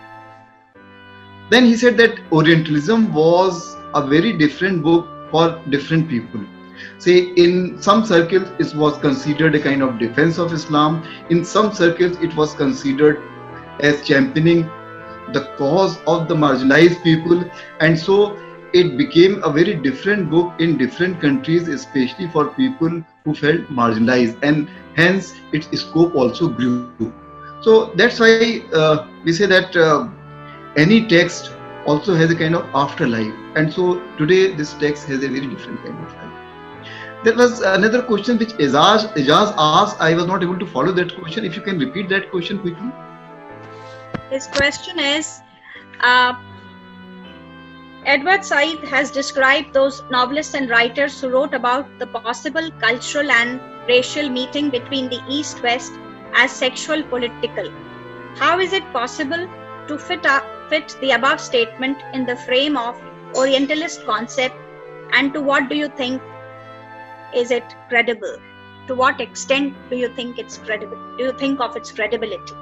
B: then he said that Orientalism was a very different book for different people. Say in some circles it was considered a kind of defense of Islam. In some circles it was considered as championing the cause of the marginalized people, and so it became a very different book in different countries, especially for people who felt marginalized, and hence its scope also grew. So that's why we say that any text also has a kind of afterlife, and so today this text has a very different kind of life. There was another question which Ijaz asked. I was not able to follow that question. If you can repeat that question quickly.
A: His question is, Edward Said has described those novelists and writers who wrote about the possible cultural and racial meeting between the East-West as sexual political. How is it possible to fit the above statement in the frame of Orientalist concept, and to what do you think is it credible? To what extent do you think it's credible? Do you think of its credibility?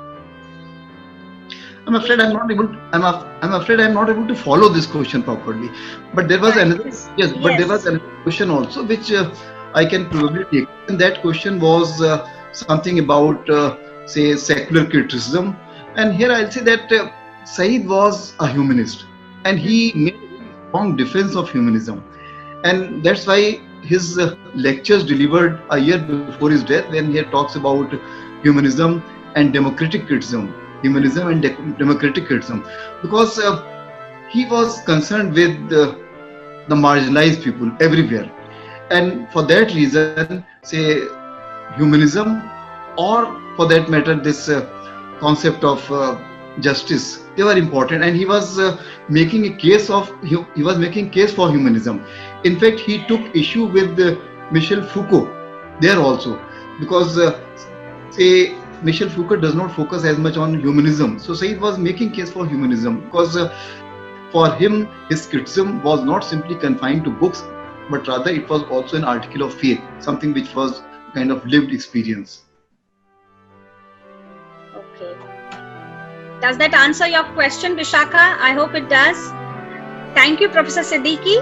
B: I'm afraid I'm not able. I'm afraid I'm not able to follow this question properly. But there was another. Yes, but there was another question also which I can probably take. And that question was something about say secular criticism. And here I'll say that Said was a humanist, and he made a very strong defense of humanism, and that's why his lectures delivered a year before his death, when he talks about humanism and democratic criticism. Humanism and democratic criticism, because he was concerned with the marginalized people everywhere, and for that reason, say humanism, or for that matter, this concept of justice, they were important, and he was making a case of he was making case for humanism. In fact, he took issue with Michel Foucault there also, because say Michel Foucault does not focus as much on humanism. So Said was making case for humanism, because for him his criticism was not simply confined to books, but rather it was also an article of faith, something which was kind of lived experience.
A: Okay. Does that answer your question, Vishakha? I hope it does. Thank you, Professor Siddiqui.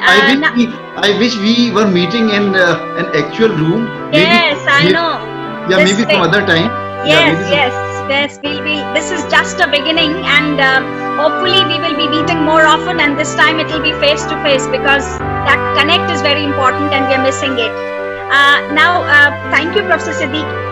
B: I wish we were meeting in an actual room.
A: Yes, I know.
B: Yeah, maybe some other time.
A: Yes. This is just a beginning, and hopefully we will be meeting more often. And this time it will be face to face, because that connect is very important, and we are missing it. Now, thank you, Professor Siddiqui.